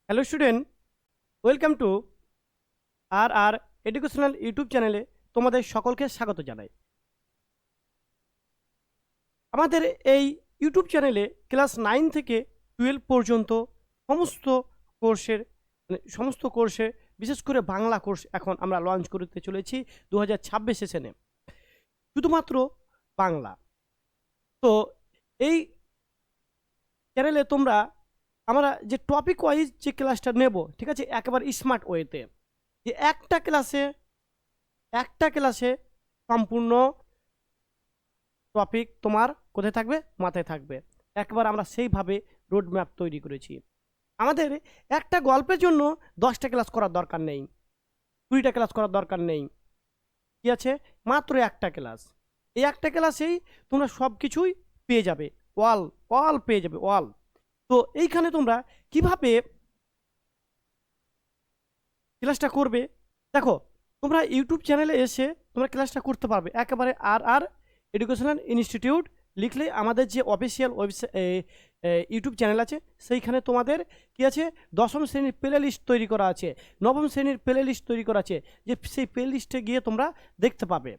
Hello student, welcome to R R educational YouTube চ্যানেলে তোমাদের সকলকে স্বাগত জানাই। আমাদের এই ইউটিউব চ্যানেলে ক্লাস 9 থেকে 12 পর্যন্ত সমস্ত কোর্সের সমস্ত কোর্সে বিশেষ করে বাংলা কোর্স এখন আমরা লঞ্চ করতে চলেছি 2026 সেশনে, শুধুমাত্র বাংলা। তো এই চ্যানেলে তোমরা আমরা যে টপিক ওয়াইজ যে ক্লাসটা নেব, ঠিক আছে, একেবারে স্মার্ট ওয়েতে, যে একটা ক্লাসে সম্পূর্ণ টপিক তোমার কোথায় থাকবে, মাথায় থাকবে। একবার আমরা সেইভাবে রোড ম্যাপ তৈরি করেছি। আমাদের একটা গল্পের জন্য 10টা ক্লাস করার দরকার নেই, 20টা ক্লাস করার দরকার নেই। কি আছে, মাত্র একটা ক্লাস। এই একটা ক্লাসেই তোমরা সব কিছুই পেয়ে যাবে, অল অল পেয়ে যাবে, অল। তো এইখানে তোমরা কিভাবে ক্লাসটা করবে, দেখো, তোমরা ইউটিউব চ্যানেলে এসে তোমরা ক্লাসটা করতে পারবে। একেবারে আর আর এডুকেশনাল ইনস্টিটিউট লিখলে আমাদের যে অফিসিয়াল ওয়েবসাইট ইউটিউব চ্যানেল আছে, সেইখানে তোমাদের কি আছে, দশম শ্রেণীর প্লে লিস্ট তৈরি করা আছে, নবম শ্রেণীর প্লে লিস্ট তৈরি করা আছে, যে সেই প্লে লিস্টে গিয়ে তোমরা দেখতে পাবে।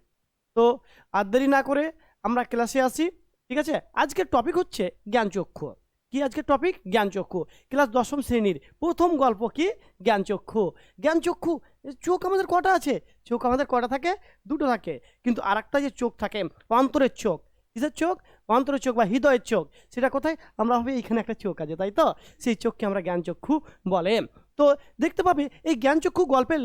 তো আর দেরি না করে আমরা ক্লাসে আসি, ঠিক আছে। আজকের টপিক হচ্ছে জ্ঞানচক্ষু। কি আজকের টপিক? জ্ঞানচক্ষু। ক্লাস দশম শ্রেণীর প্রথম গল্প কি? জ্ঞানচক্ষু। জ্ঞানচক্ষু, চোখ আমাদের কটা আছে? চোখ আমাদের কটা থাকে? দুটো থাকে। কিন্তু আর একটা যে চোখ থাকে, অন্তরের চোখ। কিসের চোখ? অন্তরের চোখ বা হৃদয়ের চোখ। সেটা কোথায়? আমরা ভাবি এইখানে একটা চোখ আছে, তাই তো? সেই চোখকে আমরা জ্ঞানচক্ষু বলে। তো দেখতে পাবে এই জ্ঞানচক্ষু গল্পের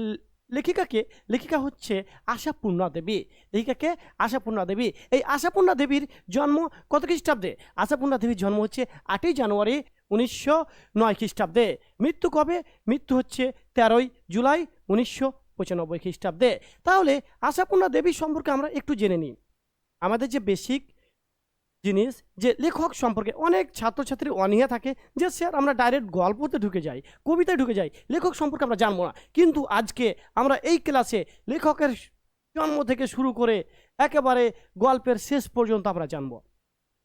লেখিকাকে, লেখিকা হচ্ছে আশাপূর্ণা দেবী। লেখিকাকে আশাপূর্ণা দেবী। এই আশাপূর্ণা দেবীর জন্ম কত খ্রিস্টাব্দে? আশাপূর্ণা দেবীর জন্ম হচ্ছে 8ই জানুয়ারি 1909 খ্রিস্টাব্দে। মৃত্যু কবে? মৃত্যু হচ্ছে 13ই জুলাই 1995 খ্রিস্টাব্দে। তাহলে আশাপূর্ণা দেবীর সম্পর্কে আমরা একটু জেনে নিই। আমাদের যে বেসিক জিনিস, যে লেখক সম্পর্কে অনেক ছাত্রছাত্রী অনীহা থাকে, যে স্যার আমরা ডাইরেক্ট গল্পতে ঢুকে যাই, কবিতায় ঢুকে যাই, লেখক সম্পর্কে আমরা জানবো না। কিন্তু আজকে আমরা এই ক্লাসে লেখকের জন্ম থেকে শুরু করে একেবারে গল্পের শেষ পর্যন্ত আমরা জানবো।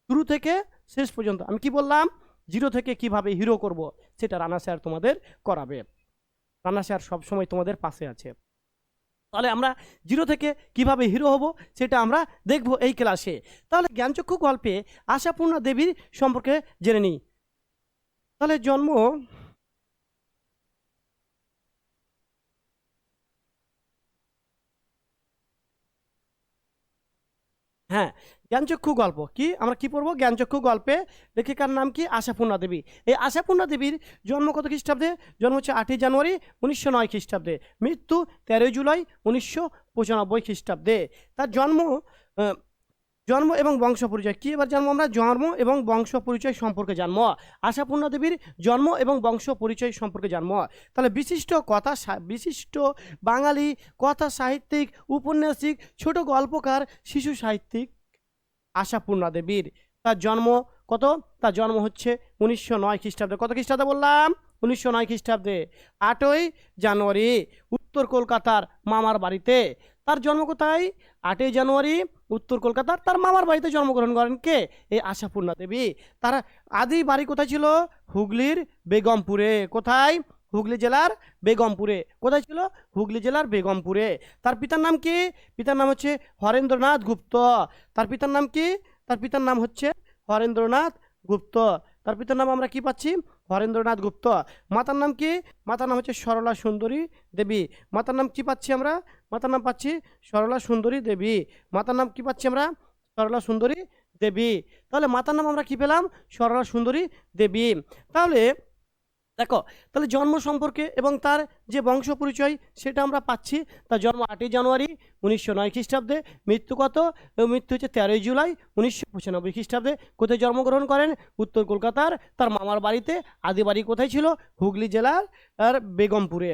শুরু থেকে শেষ পর্যন্ত। আমি কি বললাম? জিরো থেকে কিভাবে হিরো করব, সেটা রানা স্যার তোমাদের করাবে। রানা স্যার সবসময় তোমাদের পাশে আছে। তাহলে আমরা জিরো থেকে কিভাবে হিরো হব সেটা আমরা দেখব এই ক্লাসে। তাহলে জ্ঞানচক্ষু গল্পে আশাপূর্ণা দেবীর সম্পর্কে জেনে নিই। তাহলে জন্ম, হ্যাঁ, জ্ঞানচক্ষু গল্প কি আমরা কি পড়বো? জ্ঞানচক্ষু গল্পে লেখিকার নাম কি? আশাপূর্ণা দেবী। এই আশাপূর্ণা দেবীর জন্ম কত খ্রিস্টাব্দে? জন্ম হচ্ছে 8ই জানুয়ারি 1909 খ্রিস্টাব্দে। মৃত্যু 13ই জুলাই 1995 খ্রিস্টাব্দে। তার জন্ম, আহ, জন্ম এবং বংশ পরিচয় কি এবার জানবো আমরা? জন্ম এবং বংশ পরিচয় সম্পর্কে জানবো। আশাপূর্ণা দেবীর জন্ম এবং বংশ পরিচয় সম্পর্কে জানবো। তাহলে বিশিষ্ট বাঙালি কথা সাহিত্যিক, উপন্যাসিক, ছোট গল্পকার, শিশু সাহিত্যিক আশাপূর্ণা দেবীর। তার জন্ম কত? তার জন্ম হচ্ছে 1909 খ্রিস্টাব্দে। কত খ্রিস্টাব্দে বললাম? 1909 খ্রিস্টাব্দে 8ই জানুয়ারি, উত্তর কলকাতার মামার বাড়িতে। তার জন্ম কোথায়? 8ই জানুয়ারি উত্তর কলকাতার তার মামার বাড়িতে জন্মগ্রহণ করেন কে? এই আশাপূর্ণা দেবী। তার আদি বাড়ি কোথায় ছিল? হুগলির বেগমপুরে। কোথায়? হুগলি জেলার বেগমপুরে। কোথায় ছিল? হুগলি জেলার বেগমপুরে। তার পিতার নাম কি? পিতার নাম হচ্ছে হরেন্দ্রনাথ গুপ্ত। তার পিতার নাম কি? তার পিতার নাম হচ্ছে হরেন্দ্রনাথ গুপ্ত। তার পিতার নাম আমরা কি পাচ্ছি? হরেন্দ্রনাথ গুপ্ত। মাতার নাম কি? মাতার নাম হচ্ছে সরলা সুন্দরী দেবী। মাতার নাম কি পাচ্ছি আমরা? মাতার নাম পাচ্ছি সরলা সুন্দরী দেবী। মাতার নাম কি পাচ্ছি আমরা? সরলা সুন্দরী দেবী। তাহলে মাতার নাম আমরা কি পেলাম? সরলা সুন্দরী দেবী। তাহলে দেখো, তাহলে জন্ম সম্পর্কে এবং তার যে বংশ পরিচয় সেটা আমরা পাচ্ছি। তার জন্ম 8ই জানুয়ারি 1909 খ্রিস্টাব্দে। মৃত্যু কত? মৃত্যু হচ্ছে 13ই জুলাই 1995 খ্রিস্টাব্দে। কোথায় জন্মগ্রহণ করেন? উত্তর কলকাতার তার মামার বাড়িতে। আদি বাড়ি কোথায় ছিল? হুগলি জেলার আর বেগমপুরে।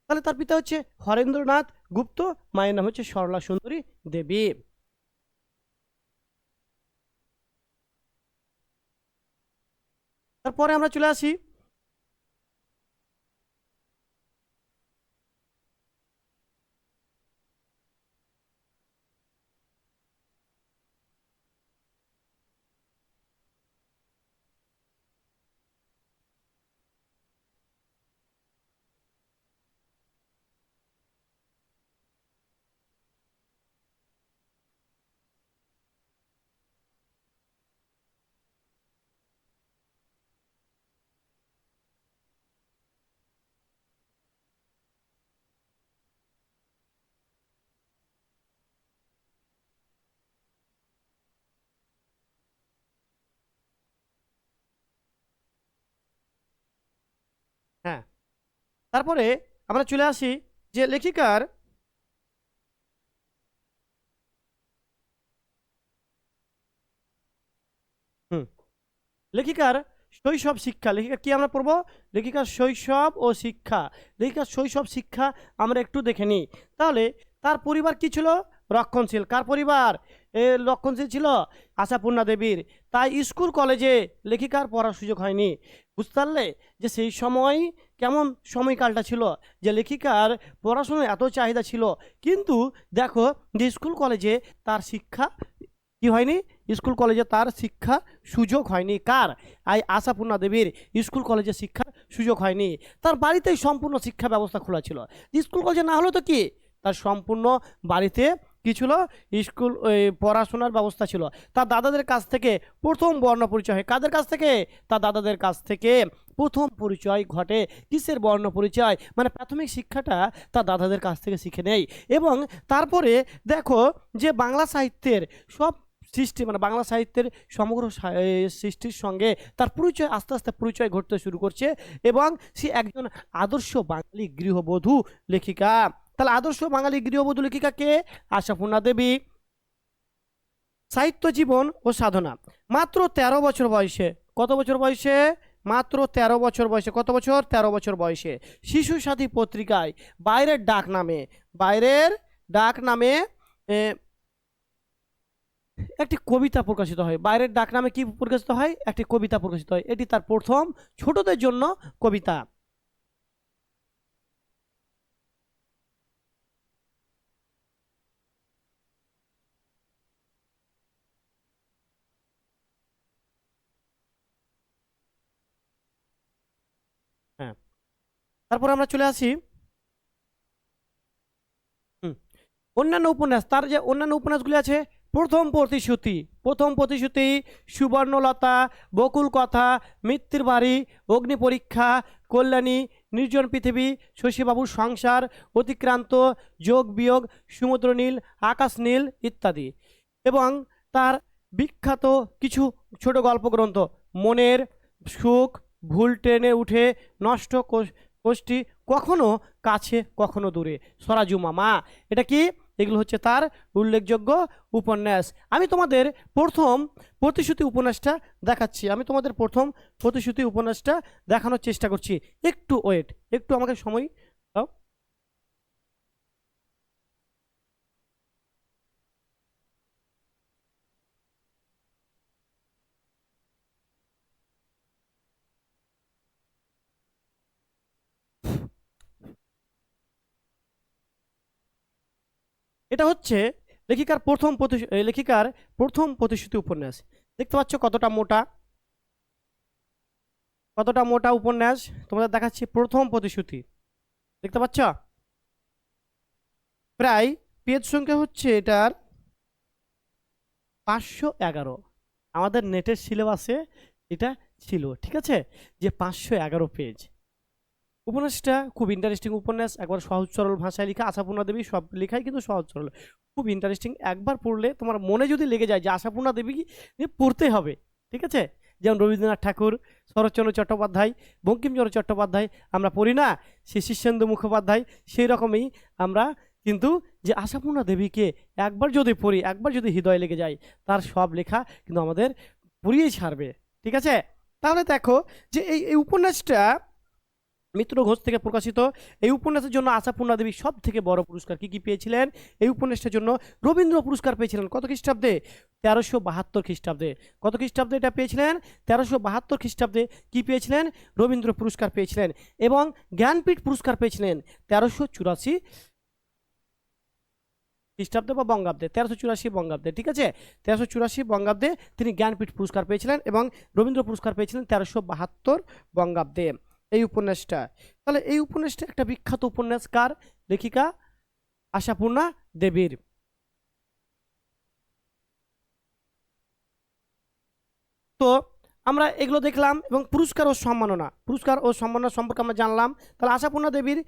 তাহলে তার পিতা হচ্ছে হরেন্দ্রনাথ গুপ্ত, মায়ের নাম হচ্ছে সরলা সুন্দরী দেবী। তারপরে আমরা চলে আসি তারপরে আমরা চলে আসি যে লেখিকার হুম লেখিকার শৈশব শিক্ষা। লেখিকা কি আমরা পড়বো? লেখিকার শৈশব ও শিক্ষা। লেখিকার শৈশব শিক্ষা আমরা একটু দেখে নিই। তাহলে তার পরিবার কি ছিল? রক্ষণশীল। কার পরিবার? রক্ষণশীল ছিল আশাপূর্ণা দেবীর। তাই স্কুল কলেজে লেখিকার পড়ার সুযোগ হয়নি। বুঝতে পারলে যে সেই সময় কেমন সময়কালটা ছিল, যে লেখিকার পড়াশোনার এত চাহিদা ছিল, কিন্তু দেখো যে স্কুল কলেজে তার শিক্ষা কি হয়নি? স্কুল কলেজে তার শিক্ষা সুযোগ হয়নি। কার? আশাপূর্ণা দেবীর স্কুল কলেজে শিক্ষার সুযোগ হয়নি। তার বাড়িতেই সম্পূর্ণ শিক্ষা ব্যবস্থা খোলা ছিল। স্কুল কলেজে না হলো তো কি, তার সম্পূর্ণ বাড়িতে কি ছিল? স্কুল পড়াশোনার ব্যবস্থা ছিল। তার দাদাদের কাছ থেকে প্রথম বর্ণ পরিচয় হয়। কাদের কাছ থেকে? তার দাদাদের কাছ থেকে প্রথম পরিচয় ঘটে। কিসের বর্ণ পরিচয়? মানে প্রাথমিক শিক্ষাটা তার দাদাদের কাছ থেকে শিখে নেয়। এবং তারপরে দেখো যে বাংলা সাহিত্যের সব সৃষ্টি, মানে বাংলা সাহিত্যের সমগ্র সৃষ্টির সঙ্গে তার পরিচয় আস্তে আস্তে পরিচয় ঘটতে শুরু করছে, এবং সে একজন আদর্শ বাঙালি গৃহবধূ লেখিকা। তাহলে আদর্শ বাঙালি গৃহবধূ লেখিকা কে? আশাপূর্ণা দেবী। সাহিত্য জীবন ও সাধনা। মাত্র ১৩ বছর বয়সে, কত বছর বয়সে? মাত্র ১৩ বছর বয়সে। কত বছর? ১৩ বছর বয়সে শিশু সাথী পত্রিকায় বাইরের ডাক নামে, বাইরের ডাক নামে একটি কবিতা প্রকাশিত হয়। বাইরের ডাক নামে কি প্রকাশিত হয়? একটি কবিতা প্রকাশিত হয়। এটি তার প্রথম ছোটদের জন্য কবিতা। হ্যাঁ, তারপর আমরা চলে আসি হুম, অন্যান্য উপন্যাস। তার যে অন্যান্য উপন্যাসগুলি আছে, প্রথম প্রতিশ্রুতি, প্রথম প্রতিশ্রুতি, সুবর্ণলতা, বকুল কথা, মৃত্যুর বাড়ি, অগ্নি পরীক্ষা, কল্যাণী, নির্জন পৃথিবী, শশীবাবুর সংসার, অতিক্রান্ত, যোগ বিয়োগ, সমুদ্র নীল, আকাশ নীল ইত্যাদি। এবং তার বিখ্যাত কিছু ছোট গল্প গ্রন্থ, মনের সুখ, ভুল ট্রেনে উঠে, নষ্ট কোষ্ঠী, কখনো কাছে কখনো দূরে, সরাজু মামা। এটা কি? এগুলো হচ্ছে তার উল্লেখযোগ্য উপন্যাস। আমি তোমাদের প্রথম প্রতিশ্রুতি উপন্যাসটা দেখাচ্ছি। আমি তোমাদের প্রথম প্রতিশ্রুতি উপন্যাসটা দেখানোর চেষ্টা করছি। একটু ওয়েট, একটু আমাকে সময় দাও। এটা হচ্ছে লেখিকার প্রথম প্রতিশ্রুতি উপন্যাস। দেখতে পাচ্ছ কতটা মোটা, কতটা মোটা উপন্যাস। তোমাদের দেখাচ্ছি প্রথম প্রতিশ্রুতি। দেখতে পাচ্ছ? প্রায় পেজ সংখ্যা হচ্ছে এটার ৫১১। আমাদের নেটের সিলেবাসে এটা ছিল, ঠিক আছে, যে ৫১১ পেজ। উপন্যাসটা খুব ইন্টারেস্টিং উপন্যাস, একবার সহজ সরল ভাষায় লেখা। আশাপূর্ণা দেবী সব লেখাই কিন্তু সহজ সরল, খুব ইন্টারেস্টিং। একবার পড়লে তোমার মনে যদি লেগে যায় যে আশাপূর্ণা দেবী নিয়ে পড়তে হবে, ঠিক আছে। যেমন রবীন্দ্রনাথ ঠাকুর, শরৎচন্দ্র চট্টোপাধ্যায়, বঙ্কিমচন্দ্র চট্টোপাধ্যায় আমরা পড়ি না, সে শীর্ষেন্দু মুখোপাধ্যায়, সেই রকমই আমরা কিন্তু যে আশাপূর্ণা দেবীকে একবার যদি পড়ি, একবার যদি হৃদয় লেগে যায়, তার সব লেখা কিন্তু আমাদের পুড়িয়ে ছাড়বে, ঠিক আছে। তাহলে দেখো যে এই উপন্যাসটা মিত্র ঘোষ থেকে প্রকাশিত। এই উপন্যাসের জন্য আশাপূর্ণা দেবী সব থেকে বড় পুরস্কার কি কি পেয়েছিলেন? এই উপন্যাসের জন্য রবীন্দ্র পুরস্কার পেয়েছিলেন। কত খ্রিস্টাব্দে? ১৩৭২ খ্রিস্টাব্দে। কত খ্রিস্টাব্দে এটা পেয়েছিলেন? ১৩৭২ খ্রিস্টাব্দে কি পেয়েছিলেন? রবীন্দ্র পুরস্কার পেয়েছিলেন। এবং জ্ঞানপীঠ পুরস্কার পেয়েছিলেন ১৩৮৪ খ্রিস্টাব্দে বা বঙ্গাব্দে, ১৩৮৪ বঙ্গাব্দে, ঠিক আছে। ১৩৮৪ বঙ্গাব্দে তিনি জ্ঞানপীঠ পুরস্কার পেয়েছিলেন, এবং রবীন্দ্র পুরস্কার পেয়েছিলেন ১৩৭২ বঙ্গাব্দে এই উপন্যাসটা। তাহলে এই উপন্যাসটা একটা বিখ্যাত উপন্যাস। কার? লেখিকা আশাপূর্ণা দেবীর। তো আমরা এগুলো দেখলাম, এবং পুরস্কার ও সম্মাননা সম্পর্কে আমরা জানলাম। তাহলে আশাপূর্ণা দেবীর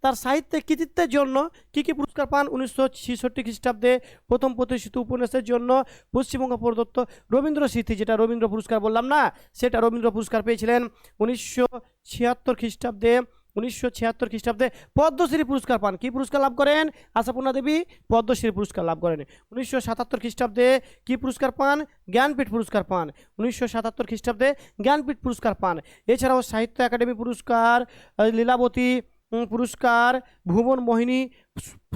তার সাহিত্যে কৃতিত্বের জন্য কি কি পুরস্কার পান? ১৯৬৬ খ্রিস্টাব্দে প্রথম প্রতিষ্ঠিত উপন্যাসের জন্য পশ্চিমবঙ্গ প্রদত্ত রবীন্দ্র স্মৃতি, যেটা রবীন্দ্র পুরস্কার বললাম না, সেটা রবীন্দ্র পুরস্কার পেয়েছিলেন ১৯৭৬ খ্রিস্টাব্দে 1976 খ্রিস্টাব্দে পদ্মশ্রী পুরস্কার পান। কি পুরস্কার লাভ করেন? আশাপূর্ণা দেবী পদ্মশ্রী পুরস্কার লাভ করেন। 1977 খ্রিস্টাব্দে কি পুরস্কার পান? জ্ঞানপীঠ পুরস্কার পান। 1977 খ্রিস্টাব্দে জ্ঞানপীঠ পুরস্কার পান। এছাড়াও সাহিত্য একাডেমি পুরস্কার, লীলাবতী পুরস্কার, ভুবন মোহিনী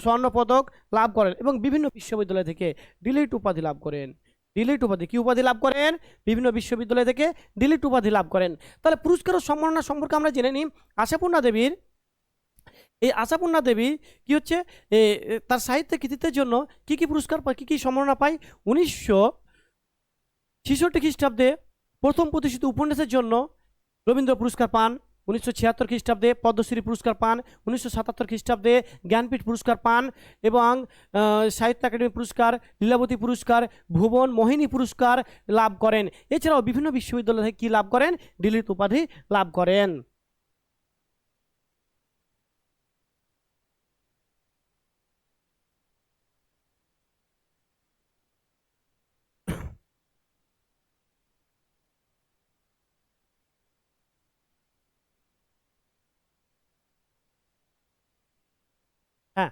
স্বর্ণপদক লাভ করেন এবং বিভিন্ন বিশ্ববিদ্যালয় থেকে ডিলিট উপাধি লাভ করেন। ডিলিট উপাধি, কি উপাধি লাভ করেন? বিভিন্ন বিশ্ববিদ্যালয় থেকে ডিলিট উপাধি লাভ করেন। তাহলে পুরস্কার ও সম্মাননা সম্পর্কে আমরা জেনে নিই। আশাপূর্ণা দেবীর, এই আশাপূর্ণা দেবী কি হচ্ছে, তার সাহিত্যের কৃতিত্বের জন্য কি কি পুরস্কার পায়, কি কি সম্মাননা পায়? 1966 খ্রিস্টাব্দে প্রথম প্রতিষ্ঠিত উপন্যাসের জন্য রবীন্দ্র পুরস্কার পান। 1976 খ্রিস্টাব্দে পদ্মশ্রী পুরস্কার পান। 1977 খ্রিস্টাব্দে জ্ঞানপীঠ পুরস্কার পান এবং সাহিত্য একাডেমি পুরস্কার, লীলাবতী পুরস্কার, ভুবন মোহিনী পুরস্কার লাভ করেন। এছাড়াও বিভিন্ন বিশ্ববিদ্যালয় থেকে কী লাভ করেন? ডিলিট উপাধি লাভ করেন। হ্যাঁ,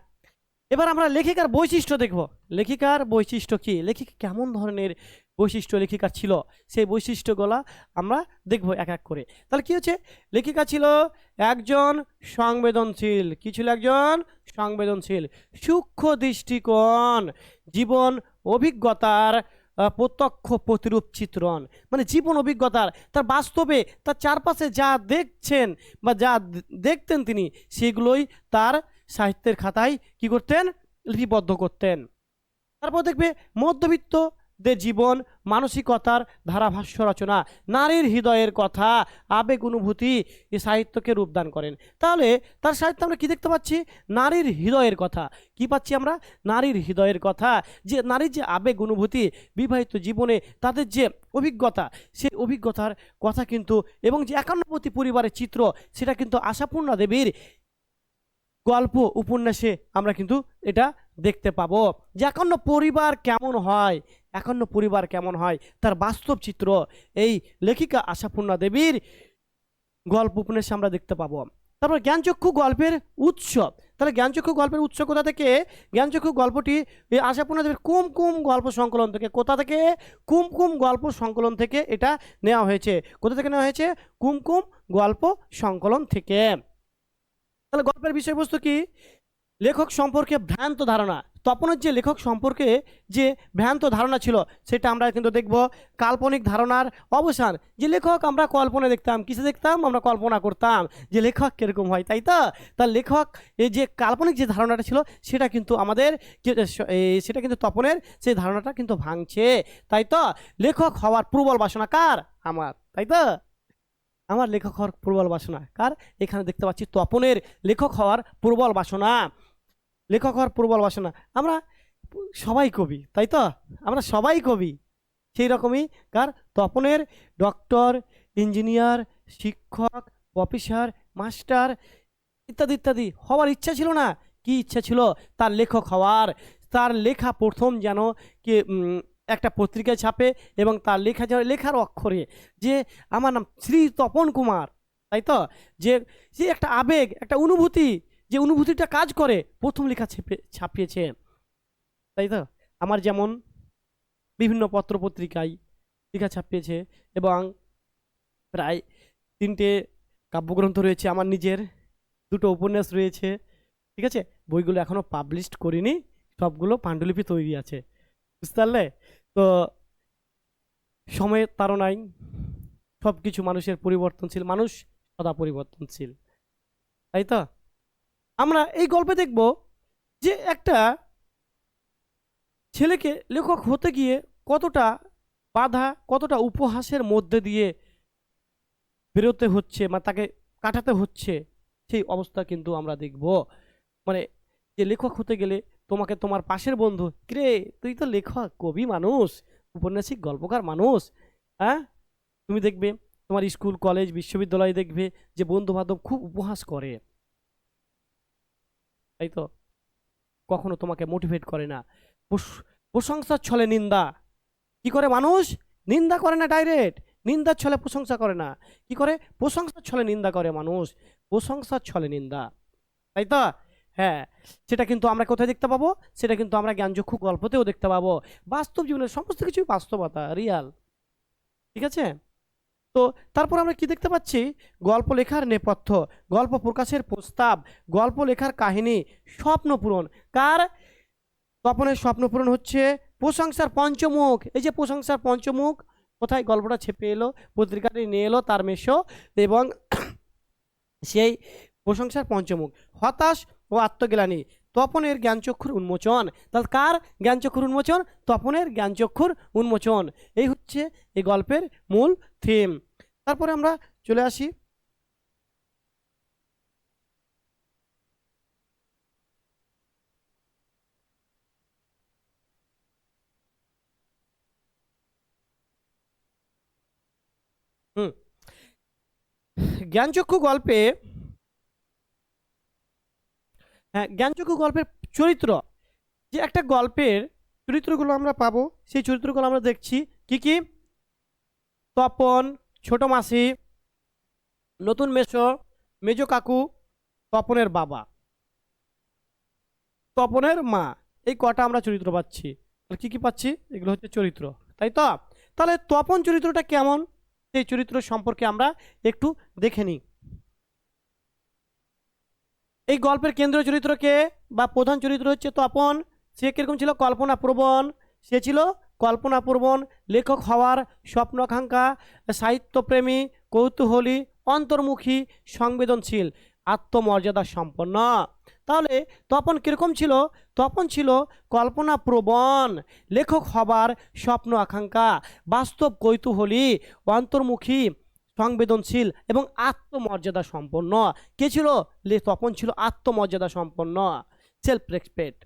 এবার আমরা লেখিকার বৈশিষ্ট্য দেখব। লেখিকার বৈশিষ্ট্য কি, লেখিকা কেমন ধরনের বৈশিষ্ট্য লেখিকা ছিল, সেই বৈশিষ্ট্যগুলো আমরা দেখব এক এক করে। তাহলে কি হচ্ছে, লেখিকা ছিল একজন সংবেদনশীল। কি ছিল? একজন সংবেদনশীল, সূক্ষ্ম দৃষ্টিকোণ, জীবন অভিজ্ঞতার প্রত্যক্ষ প্রতিরূপ চিত্রণ, মানে জীবন অভিজ্ঞতার, তার বাস্তবে তার চারপাশে যা দেখছেন বা যা দেখতেন তিনি, সেগুলোই তার সাহিত্যের খাতায় কি করতেন? লিপিবদ্ধ করতেন। তারপর দেখবে মধ্যবিত্তদের জীবন মানসিকতার ধারাভাষ্য রচনা, নারীর হৃদয়ের কথা, আবেগ অনুভূতি এ সাহিত্যকে রূপদান করেন। তাহলে তার সাহিত্যে আমরা কি দেখতে পাচ্ছি? নারীর হৃদয়ের কথা। কি পাচ্ছি আমরা? নারীর হৃদয়ের কথা, যে নারীর যে আবেগ অনুভূতি, বিবাহিত জীবনে তাদের যে অভিজ্ঞতা, সেই অভিজ্ঞতার কথা কিন্তু, এবং যে একান্নবর্তী পরিবারের চিত্র, সেটা কিন্তু আশাপূর্ণা দেবীর গল্প উপন্যাসে আমরা কিন্তু এটা দেখতে পাবো। যে একান্ন পরিবার কেমন হয়, একান্ন পরিবার কেমন হয়, তার বাস্তব চিত্র এই লেখিকা আশাপূর্ণা দেবীর গল্প উপন্যাসে আমরা দেখতে পাবো। তারপর জ্ঞানচক্ষু গল্পের উৎস। তাহলে জ্ঞানচক্ষু গল্পের উৎস কোথা থেকে? জ্ঞানচক্ষু গল্পটি এই আশাপূর্ণা দেবীর কুমকুম গল্প সংকলন থেকে। কোথা থেকে? কুমকুম গল্প সংকলন থেকে এটা নেওয়া হয়েছে। কোথা থেকে নেওয়া হয়েছে? কুমকুম গল্প সংকলন থেকে। তাহলে গল্পের বিষয়বস্তু কি? লেখক সম্পর্কে ভ্রান্ত ধারণা। তপনের যে লেখক সম্পর্কে যে ভ্রান্ত ধারণা ছিল, সেটা আমরা কিন্তু দেখব। কাল্পনিক ধারণার অবসান, যে লেখক আমরা কল্পনা দেখতাম, কিসে দেখতাম? আমরা কল্পনা করতাম যে লেখক কিরকম হয়, তাই তো? তার লেখক এই যে কাল্পনিক যে ধারণাটা ছিল, সেটা কিন্তু আমাদের সেটা কিন্তু তপনের সেই ধারণাটা কিন্তু ভাঙছে, তাই তো? লেখক হওয়ার প্রবল বাসনা কার? আমার, তাই তো? আমার লেখক হওয়ার প্রবল বাসনা কার? এখানে দেখতে পাচ্ছি তপনের লেখক হওয়ার প্রবল বাসনা। লেখক হওয়ার প্রবল বাসনা, আমরা সবাই কবি, তাই তো? আমরা সবাই কবি। সেই রকমই কার? তপনের ডক্টর, ইঞ্জিনিয়ার, শিক্ষক, অফিসার, মাস্টার ইত্যাদি ইত্যাদি হওয়ার ইচ্ছা ছিল না? কি ইচ্ছা ছিল? তার লেখক হওয়ার। তার লেখা প্রথম যেন কি একটা পত্রিকায় ছাপে, এবং তার লেখা যেন লেখার অক্ষরে যে আমার নাম শ্রী তপন কুমার, তাই তো? যে যে একটা আবেগ, একটা অনুভূতি, যে অনুভূতিটা কাজ করে, প্রথম লেখা ছাপিয়েছে, তাই তো? আমার যেমন বিভিন্ন পত্রপত্রিকায় লেখা ছাপিয়েছে, এবং প্রায় 3টে কাব্যগ্রন্থ রয়েছে আমার নিজের, 2টো উপন্যাস রয়েছে, ঠিক আছে? বইগুলো এখনও পাবলিশ করিনি, সবগুলো পাণ্ডুলিপি তৈরি আছে, বুঝতে পারলে তো? সময়ের তাড়নায় সব কিছু মানুষের পরিবর্তনশীল, মানুষ সদা পরিবর্তনশীল, তাই তো? আমরা এই গল্পে দেখব যে একটা ছেলেকে লেখক হতে গিয়ে কতটা বাধা, কতটা উপহাসের মধ্যে দিয়ে বেরোতে হচ্ছে, বা তাকে কাটাতে হচ্ছে, সেই অবস্থা কিন্তু আমরা দেখব। মানে যে লেখক হতে গেলে তোমাকে তোমার পাশের বন্ধু, কিরে তুই তো লেখক, কবি মানুষ, উপন্যাসিক, গল্পকার মানুষ, হ্যাঁ? তুমি দেখবে তোমার স্কুল, কলেজ, বিশ্ববিদ্যালয়ে দেখবে যে বন্ধু বান্ধব খুব উপহাস করে, তাই তো? কখনো তোমাকে মোটিভেট করে না। প্রশংসার ছলে নিন্দা। কি করে মানুষ? নিন্দা করে না ডাইরেক্ট, নিন্দার ছলে প্রশংসা করে না, কি করে? প্রশংসার ছলে নিন্দা করে মানুষ, প্রশংসার ছলে নিন্দা, তাই তো? হ্যাঁ, সেটা কিন্তু আমরা কোথায় দেখতে পাবো? সেটা কিন্তু আমরা জ্ঞানচক্ষু গল্পতেও দেখতে পাবো। বাস্তব জীবনের সমস্ত কিছুই বাস্তবতা, রিয়াল। ঠিক আছে? তো তারপর আমরা কি দেখতে পাচ্ছি? গল্প লেখার নেপথ্য, গল্প প্রকাশের প্রস্তাব, গল্প লেখার কাহিনী, স্বপ্ন পূরণ। কার? তপনের স্বপ্ন পূরণ হচ্ছে প্রশংসার পঞ্চমুখ। এই যে প্রশংসার পঞ্চমুখ, কোথায় গল্পটা ছেপে এলো, পত্রিকাটি নিয়ে এলো তার মেশো, এবং সেই প্রশংসার পঞ্চমুখ হতাশ ও আত্মগ্লানি, তপনের জ্ঞানচক্ষুর উন্মোচন। তাহলে কার জ্ঞানচক্ষুর উন্মোচন? তপনের জ্ঞানচক্ষুর উন্মোচন। এই হচ্ছে এই গল্পের মূল থিম। তারপরে আমরা চলে আসি হুম জ্ঞানচক্ষু গল্পে, হ্যাঁ, জ্ঞানচক্ষু গল্পের চরিত্র, যে একটা গল্পের চরিত্রগুলো আমরা পাবো, সেই চরিত্রগুলো আমরা দেখছি কি কি? তপন, ছোট মাসি, নতুন মেশো, মেজো কাকু, তপনের বাবা, তপনের মা, এই কটা আমরা চরিত্র পাচ্ছি। কি কি পাচ্ছি? এগুলো হচ্ছে চরিত্র, তাই তো? তাহলে তপন চরিত্রটা কেমন, সেই চরিত্র সম্পর্কে আমরা একটু দেখে নিই। এই গল্পের কেন্দ্রীয় চরিত্র কে, বা প্রধান চরিত্র হচ্ছে তপন। সে কিরকম ছিল? কল্পনা প্রবণ। সে ছিল কল্পনা প্রবণ, লেখক হওয়ার স্বপ্নাকাঙ্ক্ষা, সাহিত্যপ্রেমী, কৌতূহলী, অন্তর্মুখী, সংবেদনশীল, আত্মমর্যাদা সম্পন্ন। তাহলে তপন কিরকম ছিল? তপন ছিল কল্পনা প্রবণ, লেখক হবার স্বপ্ন আকাঙ্ক্ষা, বাস্তব কৌতূহলী, অন্তর্মুখী, সংবেদনশীল এবং আত্মমর্যাদা সম্পন্ন। কে ছিল? তপন ছিল আত্মমর্যাদা সম্পন্ন, সেলফ রেসপেক্ট,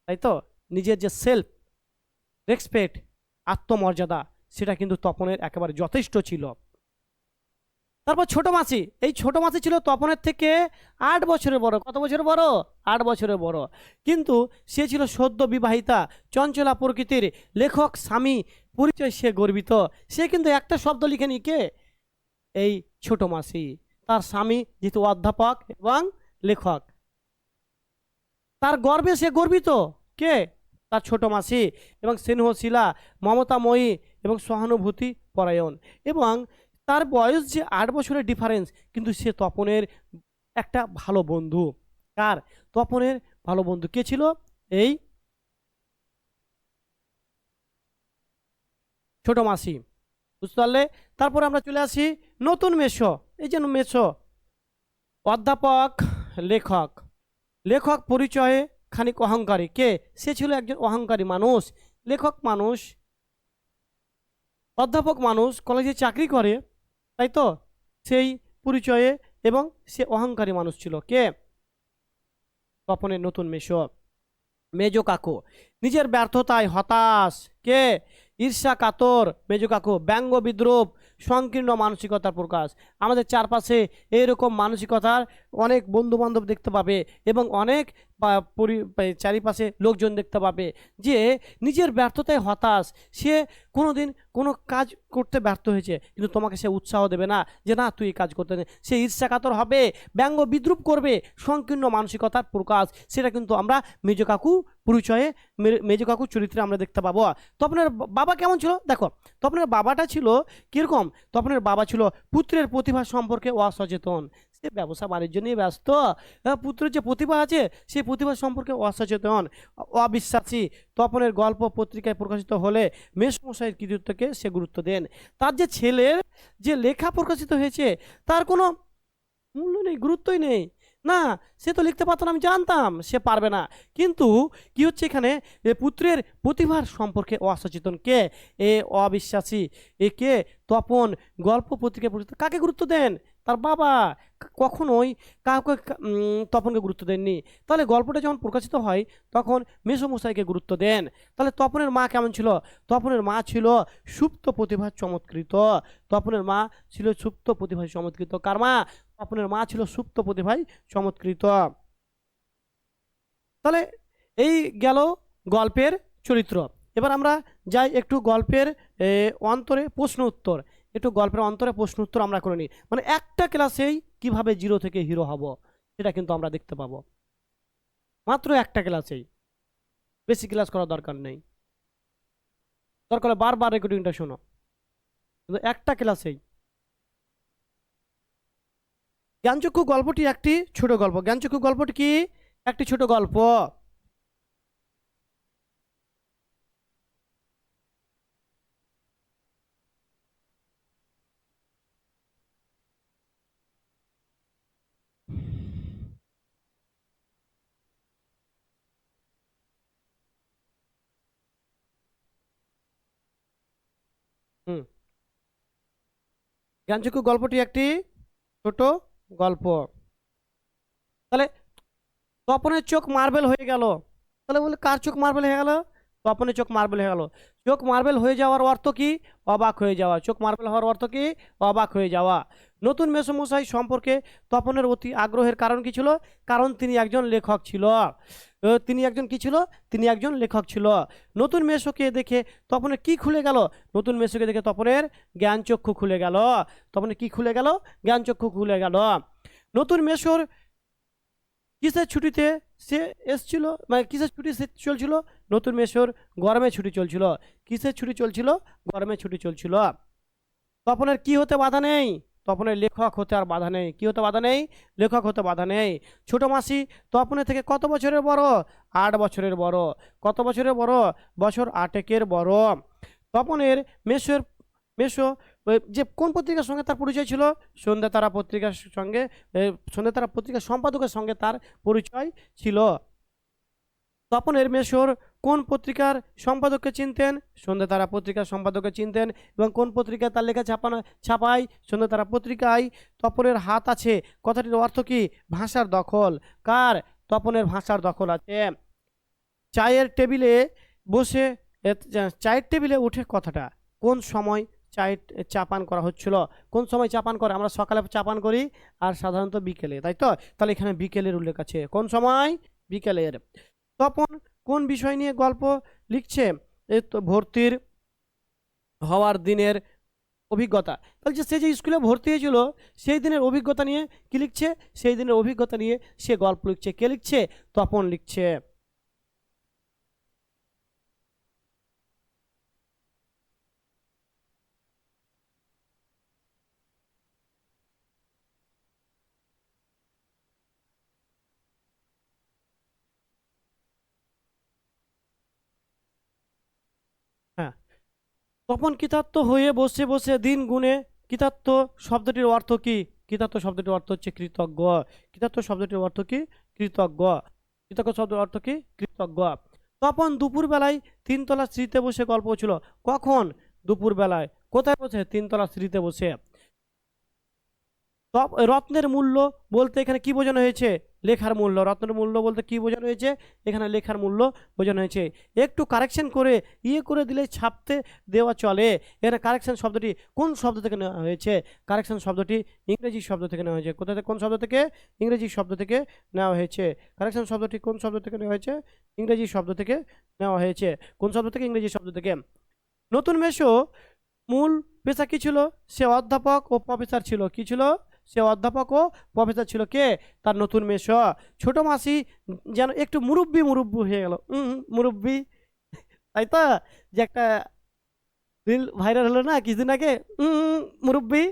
তাই তো? নিজের যে সেলফ রেসপেক্ট, আত্মমর্যাদা, সেটা কিন্তু তপনের একেবারে যথেষ্ট ছিল। তারপর ছোট মাসি। এই ছোট মাসি ছিল তপনের থেকে 8 বছরের বড়। কত বছরের বড়? 8 বছরের বড়। কিন্তু সে ছিল সদ্য বিবাহিতা, চঞ্চলা প্রকৃতির, লেখক স্বামী পরিচয় সে গর্বিত। সে কিন্তু একটা শব্দ লিখেনি। কে? এই ছোট মাসি। তার স্বামী যেহেতু অধ্যাপক এবং লেখক, তার গর্বে সে গর্বিত। কে? তার ছোট মাসি। এবং স্নেহশীলা, মমতাময়ী এবং সহানুভূতি পরায়ণ। এবং তার বয়স যে 8 বছরের ডিফারেন্স, কিন্তু সে তপনের একটা ভালো বন্ধু। কার? তপনের ভালো বন্ধু। কে ছিল? এই ছোট মাসি। বুঝতে পারলে? তারপর আমরা চলে আসি নতুন মেশো। এই যে মেশো, অধ্যাপক, লেখক, লেখক পরিচয়ে খানিক অহংকারী। কে? সে ছিল একজন অহংকারী মানুষ, লেখক মানুষ, অধ্যাপক মানুষ, কলেজে চাকরি করে, তাই তো? সেই পরিচয়ে, এবং সে অহংকারী মানুষ ছিল। কে? তপনের নতুন মেশো। মেজো কাকু, নিজের ব্যর্থতায় হতাশ। কে? ঈর্ষা কাতর মেজো কাকু, ব্যঙ্গ বিদ্রুপ, সংকীর্ণ মানসিকতার প্রকাশ। আমাদের চারপাশে এরকম মানসিকতার অনেক বন্ধু বান্ধব দেখতে পাবে, এবং অনেক চারিপাশে লোকজন দেখতে পাবে যে নিজের ব্যর্থতায় হতাশ। সে কোনোদিন কোনো কাজ করতে ব্যর্থ হয়েছে, কিন্তু তোমাকে সে উৎসাহ দেবে না যে না তুই এই কাজ করতে নে। সে ঈর্ষা কাতর হবে, ব্যঙ্গ বিদ্রুপ করবে, সংকীর্ণ মানসিকতার প্রকাশ। সেটা কিন্তু আমরা মেজো কাকু পরিচয়ে, মেজো কাকুর চরিত্রে আমরা দেখতে পাবো। তপনের বাবা কেমন ছিল? দেখো, তপনের বাবাটা ছিল কিরকম? তপনের বাবা ছিল পুত্রের প্রতিভা সম্পর্কে অসচেতন। সে ব্যবসা বাণিজ্য নিয়ে ব্যস্ত, পুত্রের যে প্রতিভা আছে সেই প্রতিভা সম্পর্কে অসচেতন, অবিশ্বাসী। তপনের গল্প পত্রিকায় প্রকাশিত হলে মেসমশাইয়ের কৃতিত্বকে সে গুরুত্ব দেন। তার যে ছেলের যে লেখা প্রকাশিত হয়েছে তার কোনো মূল্য নেই, গুরুত্বই নেই। না, সে তো লিখতে পারতো না, আমি জানতাম সে পারবে না। কিন্তু কি হচ্ছে এখানে? পুত্রের প্রতিভার সম্পর্কে অসচেতন। কে? এ অবিশ্বাসী। এ কে? তপন গল্প পত্রিকায় প্রকাশিত। কাকে গুরুত্ব দেন? তার বাবা। কখনোই কাউকে তপনকে গুরুত্ব দেননি। তাহলে গল্পটা যখন প্রকাশিত হয় তখন মেসমশাইকে গুরুত্ব দেন। তাহলে তপনের মা কেমন ছিল? তপনের মা ছিল সুপ্ত প্রতিভা চমৎকৃত। তপনের মা ছিল সুপ্ত প্রতিভায় চমৎকৃত। কার মা? তপনের মা ছিল সুপ্ত প্রতিভায় চমৎকৃত। তাহলে এই গেল গল্পের চরিত্র। এবার আমরা যাই একটু গল্পের অন্তরে প্রশ্ন উত্তর, একটু গল্পের অন্তরে প্রশ্ন উত্তর আমরা করে নিই, মানে একটা ক্লাসেই কিভাবে জিরো থেকে হিরো হব সেটা কিন্তু আমরা দেখতে পাবো, মাত্র একটা ক্লাসেই, বেশি ক্লাস করার দরকার নেই, দরকার হলে বারবার রেকর্ডিংটা শোনো, কিন্তু একটা ক্লাসেই। জ্ঞানচক্ষু গল্পটি একটি ছোট গল্প। জ্ঞানচক্ষু গল্পটি কি? একটি ছোট গল্প। হুম, জ্ঞানচক্ষু গল্পটি একটি ছোট গল্প। তাহলে তপনের চোখ মার্বেল হয়ে গেল। তাহলে বলে কার চোখ মার্বেল হয়ে গেল? তপনের চোখ মার্বেল হয়ে গেল। চোখ মার্বেল হয়ে যাওয়ার অর্থ কি? অবাক হয়ে যাওয়া। চোখ মার্বেল হওয়ার অর্থ কি? অবাক হয়ে যাওয়া। নতুন মেসোমশাই সম্পর্কে তপনের অতি আগ্রহের কারণ কি ছিল? কারণ তিনি একজন লেখক ছিল। তিনি একজন কি ছিল? তিনি একজন লেখক ছিল। নতুন মেসোকে দেখে তপনের কি খুলে গেল? নতুন মেসোকে দেখে তপনের জ্ঞানচক্ষু খুলে গেল। তপনের কি খুলে গেল? জ্ঞানচক্ষু খুলে গেল। নতুন মেসোর কিসের ছুটিতে সে এসছিল, মানে কিসের ছুটি সে চলছিল? নতুন মেসোর গরমে ছুটি চলছিল। কিসের ছুটি চলছিল? গরমে ছুটি চলছিল। তপনের কি হতে বাধা নেই? তপনের লেখক হতে আর বাধা নেই। কি হতে বাধা নেই? লেখক হতে বাধা নেই। ছোট মাসি তপনের থেকে কত বছরের বড়? 8 বছরের বড়। কত বছরের বড়? বছর 8 বড়। তপনের মেসোর মেসো যে কোন পত্রিকার সঙ্গে তার পরিচয় ছিল? সন্ধ্যা তারা পত্রিকার সঙ্গে, সন্ধ্যা তারা পত্রিকার সম্পাদকের সঙ্গে তার পরিচয় ছিল। তপনের মেসোর কোন পত্রিকার সম্পাদককে চিনতেন? সন্ধ্যা তারা পত্রিকার সম্পাদককে চিনতেন। এবং কোন পত্রিকায় তার লেখা ছাপায়? সন্ধ্যা তারা পত্রিকায়। তপনের হাত আছে কথাটির অর্থ কি? ভাষার দখল। কার? তপনের ভাষার দখল আছে। চায়ের টেবিলে বসে চায়ের টেবিলে উঠে কথাটা কোন সময় চায়ের চা পান করা হচ্ছিল? কোন সময় চা পান করে? আমরা সকালে চা পান করি আর সাধারণত বিকেলে, তাই তো? তাহলে এখানে বিকেলের উল্লেখ আছে। কোন সময়? বিকেলের। তপন কোন বিষয় নিয়ে গল্প লিখছে? এই তো ভর্তির হওয়ার দিনের অভিজ্ঞতা। তাহলে সে যে স্কুলে ভর্তি হয়েছিল সেই দিনের অভিজ্ঞতা নিয়ে কি লিখছে? সেই দিনের অভিজ্ঞতা নিয়ে সে গল্প লিখছে। কে লিখছে? তপন লিখছে। হ্যাঁ, তপন কৃতার্থ হয়ে বসে বসে দিন গুনে। কৃতার্থ শব্দটির অর্থ কি? কৃতার্থ শব্দটির অর্থ হচ্ছে কৃতজ্ঞ। কৃতার্থ শব্দটির অর্থ কি? কৃতজ্ঞ। কৃতজ্ঞ শব্দের অর্থ কি? কৃতজ্ঞ। তপন দুপুর বেলায় তিনতলা সিঁড়িতে বসে গল্প ছিল। কখন? দুপুর বেলায়। কোথায় বসে? তিনতলা সিঁড়িতে বসে। রত্নের মূল্য বলতে এখানে কি বোঝানো হয়েছে? লেখার মূল্য। রত্নের মূল্য বলতে কি বোঝানো হয়েছে? এখানে লেখার মূল্য বোঝানো হয়েছে। একটু কারেকশন করে করে দিলে ছাপতে দেওয়া চলে। এখানে কারেকশন শব্দটি কোন শব্দ থেকে নেওয়া হয়েছে? কারেকশন শব্দটি ইংরেজি শব্দ থেকে নেওয়া হয়েছে। কোথা থেকে? কোন শব্দ থেকে? ইংরেজি শব্দ থেকে নেওয়া হয়েছে। কারেকশন শব্দটি কোন শব্দ থেকে নেওয়া হয়েছে? ইংরেজি শব্দ থেকে নেওয়া হয়েছে। কোন শব্দ থেকে? ইংরেজি শব্দ থেকে। নতুন মেসো মূল পেশা কি ছিল? সে অধ্যাপক ও প্রফেসর ছিল। কি ছিল? সে অধ্যাপক ও প্রফেসর ছিল। কে? তার নতুন মেসো। ছোট মাসি যেন একটু মুরব্বি মুরব্বি হয়ে গেল। মুরব্বি, তাই তো? যে একটা রিল ভাইরাল হলো না কিছুদিন আগে, মুরব্বি,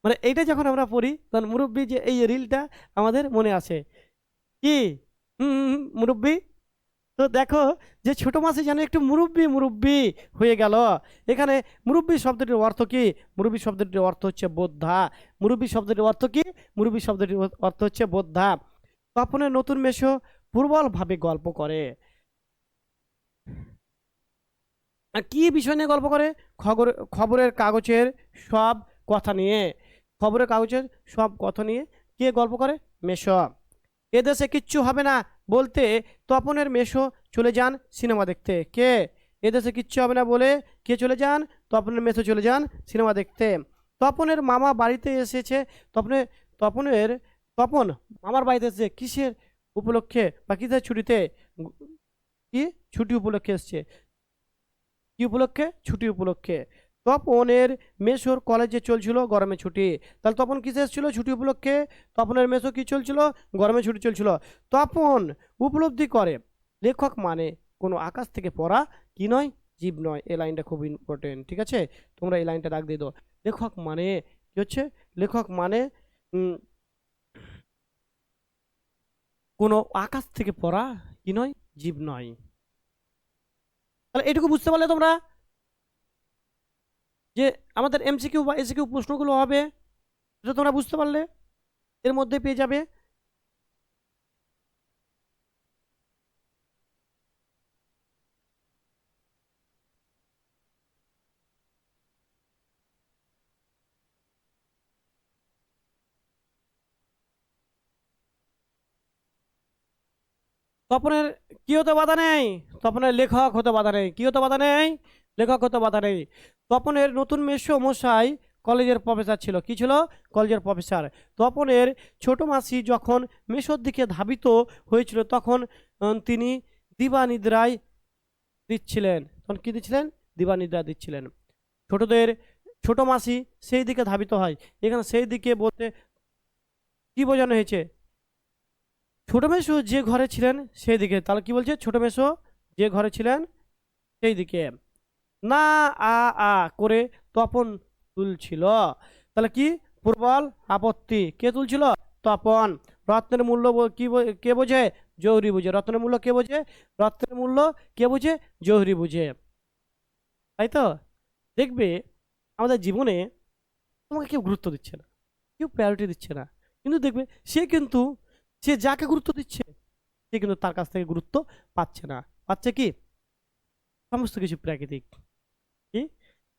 মানে এইটা যখন আমরা পড়ি তখন মুরব্বি যে এই রিলটা আমাদের মনে আসে। কি? মুরব্বি। তো দেখো যে ছোট মাসি যেন একটু মুরব্বি মুরব্বি হয়ে গেল। এখানে মুরব্বি শব্দটির অর্থ কি? মুরব্বি শব্দটির অর্থ হচ্ছে বোদ্ধা। মুরব্বি শব্দটির অর্থ কি? মুরব্বি শব্দটির অর্থ হচ্ছে বোদ্ধা। তপনের নতুন মেসো প্রবলভাবে গল্প করে। কি বিষয় নিয়ে গল্প করে? খবরের কাগজের সব কথা নিয়ে। খবরের কাগজের সব কথা নিয়ে কে গল্প করে? মেসো। এদেশে কিচ্ছু হবে না বলতে তপনের মেসো চলে যান সিনেমা দেখতে। কে? এদেশে কিচ্ছু হবে না বলে কে চলে যান? তপনের মেসো চলে যান সিনেমা দেখতে। তপনের মামা বাড়িতে এসেছে। তপনের তপনের তপন মামার বাড়িতে এসেছে কিসের উপলক্ষে বা কিসের ছুটিতে? কি ছুটি উপলক্ষে এসছে? কি উপলক্ষে? ছুটি উপলক্ষে। তপনের মেসোর কলেজে চলছিল গরমে ছুটি। তাহলে তপন কিসে এসেছিল? ছুটি উপলক্ষে। তপনের মেসো কি চলছিল? গরমে ছুটি চলছিল। তপন উপলব্ধি করে লেখক মানে কোনো আকাশ থেকে পড়া কি নয়? জীব নয়। এই লাইনটা খুব ইম্পর্টেন্ট, ঠিক আছে? তোমরা এই লাইনটা দাগ দিয়ে দাও। লেখক মানে কি হচ্ছে? লেখক মানে উম, কোনো আকাশ থেকে পড়া কি নয়? জীব নয়। তাহলে এটুকু বুঝতে পারলে তোমরা যে আমাদের এমসিকিউ বা এসিকিউ প্রশ্নগুলো হবে, এটা তোমরা বুঝতে পারলে এর মধ্যে পেয়ে যাবে। তপনের কি হতে বাধা নেই? তপনের লেখক হতে বাধা নেই। কি হতে বাধা নেই? লেখক হতে বাধা নেই। তপনের নতুন মেসো মশাই কলেজের প্রফেসর ছিল। কি ছিল? কলেজের প্রফেসর। তপনের ছোট মাসি যখন মেসোর দিকে ধাবিত হয়েছিল তখন তিনি দিবানিদ্রায় দিচ্ছিলেন। তখন কি দিচ্ছিলেন? দিবানিদ্রা দিচ্ছিলেন। ছোটদের ছোট মাসি সেই দিকে ধাবিত হয়। এখানে সেই দিকে বলতে কি বোঝানো হয়েছে? ছোট মেসো যে ঘরে ছিলেন সেই দিকে। তাহলে কি বলছে? ছোট মেসো যে ঘরে ছিলেন সেই দিকে। না আ আ করে তপন তুলছিল। তাহলে কি? প্রবল আপত্তি কে তুলছিল? তপন। রত্নের মূল্য কে বোঝে? জহুরি বুঝে। রত্নের মূল্য কে বোঝে? রত্নের মূল্য কে বুঝে? জহুরি বুঝে। তাই তো? দেখবে আমাদের জীবনে তোমাকে কেউ গুরুত্ব দিচ্ছে না, কেউ প্রায়োরিটি দিচ্ছে না, কিন্তু দেখবে সে যাকে গুরুত্ব দিচ্ছে সে কিন্তু তার কাছ থেকে গুরুত্ব পাচ্ছে না। পাচ্ছে কি? সমস্ত কিছু প্রাকৃতিক। কি?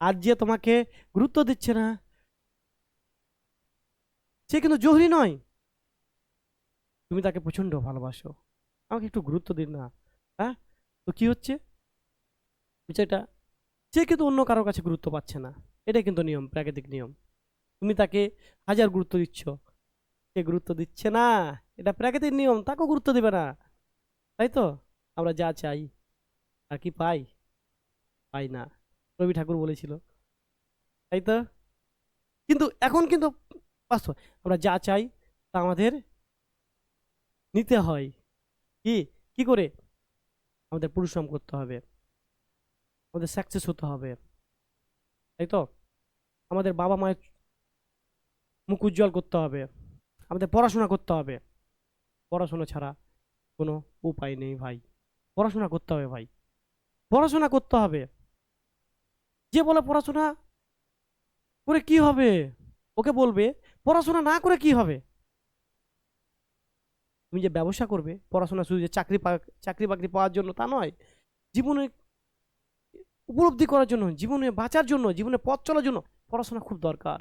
আর যে তোমাকে গুরুত্ব দিচ্ছে না সে কিন্তু জহুরি নয়। তুমি তাকে প্রচন্ড ভালোবাসো, আমাকে একটু গুরুত্ব দিন না। হ্যাঁ, তো কি হচ্ছে বিষয়টা? সে কিন্তু অন্য কারোর কাছে গুরুত্ব পাচ্ছে না। এটা কিন্তু নিয়ম, প্রাকৃতিক নিয়ম। তুমি তাকে হাজার গুরুত্ব দিচ্ছ, সে গুরুত্ব দিচ্ছে না। এটা প্রাকৃতিক নিয়ম, তাকেও গুরুত্ব দিবে না। তাই তো? আমরা যা চাই আর কি পাই? পাই না। রবি ঠাকুর বলেছিল। তাই তো? কিন্তু এখন কিন্তু বাস্তব, আমরা যা চাই তা আমাদের নিতে হয়। কি? কি করে? আমাদের পরিশ্রম করতে হবে, আমাদের সাকসেস হতে হবে। তাই তো? আমাদের বাবা মায়ের মুখ উজ্জ্বল করতে হবে, আমাদের পড়াশোনা করতে হবে। পড়াশোনা ছাড়া কোনো উপায় নেই ভাই। পড়াশোনা করতে হবে ভাই, পড়াশোনা করতে হবে। যে বলে পড়াশোনা করে কি হবে, ওকে বলবে পড়াশোনা না করে কি হবে। তুমি যে ব্যবসা করবে, পড়াশোনা শুধু যে চাকরি বাকরি পাওয়ার জন্য তা নয়। জীবনে উপলব্ধি করার জন্য, জীবনে বাঁচার জন্য, জীবনে পথ চলার জন্য পড়াশোনা খুব দরকার।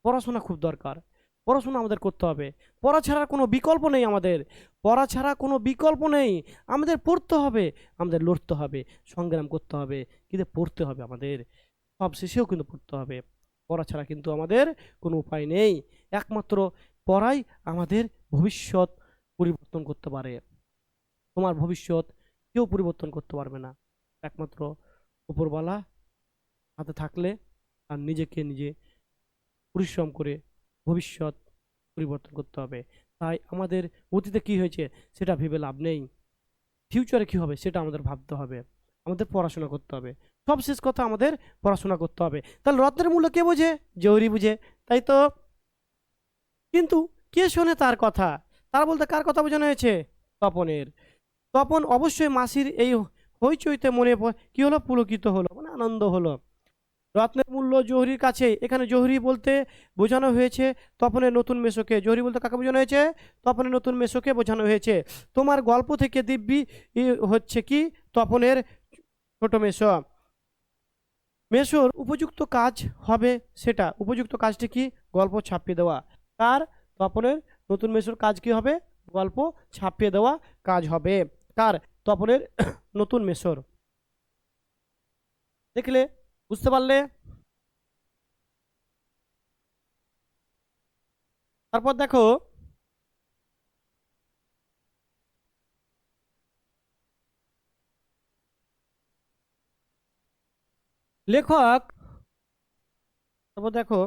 পড়াশোনা খুব দরকার। পড়াশোনা আমাদের করতে হবে। পড়া ছাড়া কোনো বিকল্প নেই আমাদের। পড়া ছাড়া কোনো বিকল্প নেই। আমাদের পড়তে হবে, আমাদের লড়তে হবে, সংগ্রাম করতে হবে, কিন্তু পড়তে হবে আমাদের। সব শেষেও কিন্তু পড়তে হবে। পড়া ছাড়া কিন্তু আমাদের কোনো উপায় নেই। একমাত্র পড়াই আমাদের ভবিষ্যৎ পরিবর্তন করতে পারে। তোমার ভবিষ্যৎ কেউ পরিবর্তন করতে পারবে না, একমাত্র উপরওয়ালা হাতে থাকলে। আর নিজেকে নিজে পরিশ্রম করে ভবিষ্যৎ পরিবর্তন করতে হবে। তাই আমাদের অতীতে কি হয়েছে সেটা ভেবে লাভ নেই। ফিউচারে কি হবে সেটা আমাদের ভাবতে হবে। আমাদের পড়াশোনা করতে হবে। সব শেষ কথা, আমাদের পড়াশোনা করতে হবে। তাহলে রত্নের মূল্য কে বোঝে? জহুরি বুঝে। তাই তো? কিন্তু কে শোনে তার কথা? তার বলতে কার কথা বোঝানো হয়েছে? তপনের। তপন অবশ্যই মাসির এই হইচইতে মনে কি হলো? পুলকিত হলো, মানে আনন্দ হলো। রত্নের মূল্য জহুরির কাছে। এখানে জহুরি বলতে বোঝানো হয়েছে তপনের নতুন মেসোকে। জহুরি বলতে কাকে বোঝানো হয়েছে? তপনের নতুন মেসোকে বোঝানো হয়েছে। তোমার গল্প থেকে দিব্যি হচ্ছে কি তপনের ছোট মেসো। মেসোর উপযুক্ত কাজ হবে সেটা। উপযুক্ত কাজটি কি? গল্প ছাপিয়ে দেওয়া। কার? তপনের নতুন মেসোর কাজ কি হবে? গল্প ছাপিয়ে দেওয়া কাজ হবে। কার? তপনের নতুন মেসোর। দেখলে? বুঝতে পারলে? তারপর দেখো, লেখক, তারপর দেখো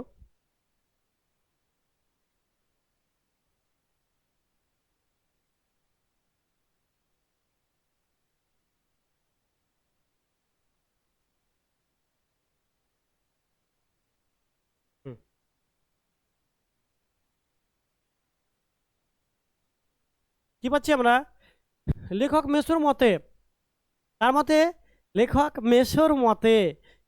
হুম, কি পাচ্ছি আমরা, লেখক মেসোর মতে, তার মতে, লেখক মেসোর মতে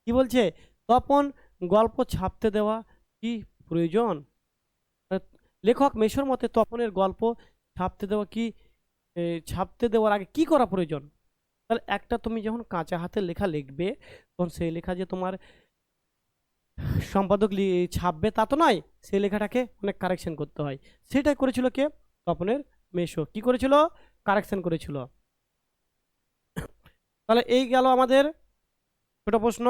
কি বলছে, তপন গল্প ছাপতে দেওয়া কি প্রয়োজন? লেখক মেসোর মতে তপনের গল্প ছাপতে দেওয়া কি, ছাপতে দেওয়ার আগে কি করা প্রয়োজন? তাহলে একটা তুমি যখন কাঁচা হাতের লেখা লিখবে, তখন সেই লেখা যে তোমার সম্পাদক ছাপবে তা তো নয়, সেই লেখাটাকে অনেক কারেকশন করতে হয়। সেটাই করেছিল কে? তপনের মেসো কি করেছিল? কারেকশন করেছিল। তাহলে এই গেল আমাদের ছোট প্রশ্ন।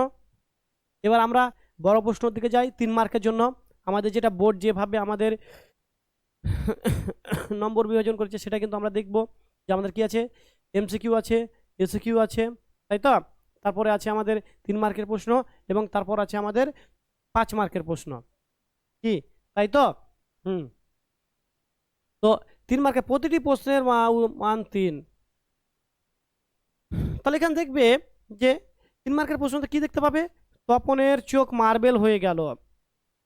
এবার আমরা বড় প্রশ্নের দিকে যাই 3 মার্কের জন্য। আমাদের যেটা বোর্ড যেভাবে আমাদের নম্বর বিভাজন করেছে সেটা কিন্তু আমরা দেখব যে আমাদের কি আছে, এমসিকিউ আছে, এসিকিউ আছে, তাই তো? তারপরে আছে আমাদের 3 মার্কের প্রশ্ন এবং তারপর আছে আমাদের 5 মার্কের প্রশ্ন, কি তাই তো? হুম। তো 3 মার্কের প্রতিটি প্রশ্নের মান 3। তাহলে এখানে দেখবে যে 3 মার্কের প্রশ্নতে কি দেখতে পাবে, তপনের চোখ মার্বেল হয়ে গেল।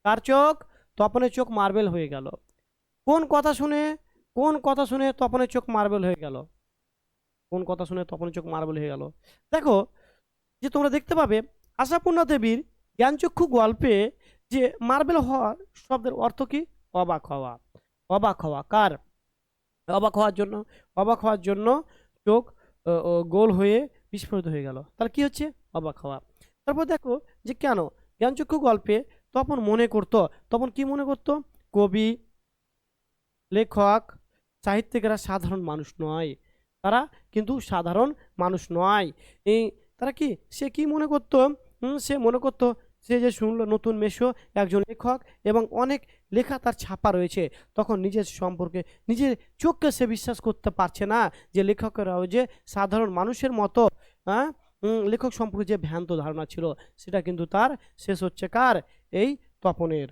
কার চোখ? তপনের চোখ মার্বেল হয়ে গেল। কোন কথা শুনে, কোন কথা শুনে তপনের চোখ মার্বেল হয়ে গেল? কোন কথা শুনে তপনের চোখ মার্বেল হয়ে গেল? দেখো যে তোমরা দেখতে পাবে আশাপূর্ণা দেবীর জ্ঞানচক্ষু গল্পে যে মার্বেল হওয়ার শব্দের অর্থ কি? অবাক হওয়া। অবাক হওয়া কার? অবাক হওয়ার জন্য, অবাক হওয়ার জন্য চোখ গোল হয়ে বিস্ফোরিত হয়ে গেল। তাহলে কি হচ্ছে? অবাক হওয়া। তারপর দেখো যে কেন জ্ঞানচক্ষু গল্পে তপন মনে করত, তপন কি মনে করত? কবি, লেখক, সাহিত্যিকেরা সাধারণ মানুষ নয়, তারা কিন্তু সাধারণ মানুষ নয়। এই তারা কি, সে কি মনে করত? সে মনে করত সে যে শুনলো নতুন মেশো একজন লেখক এবং অনেক লেখা তার ছাপা রয়েছে, তখন নিজের সম্পর্কে নিজের চোখকে সে বিশ্বাস করতে পারছে না যে লেখকেরাও যে সাধারণ মানুষের মতো। হ্যাঁ, লেখক সম্পর্কে যে ভ্রান্ত ধারণা ছিল সেটা কিন্তু তার শেষ হচ্ছে কার? এই তপনের।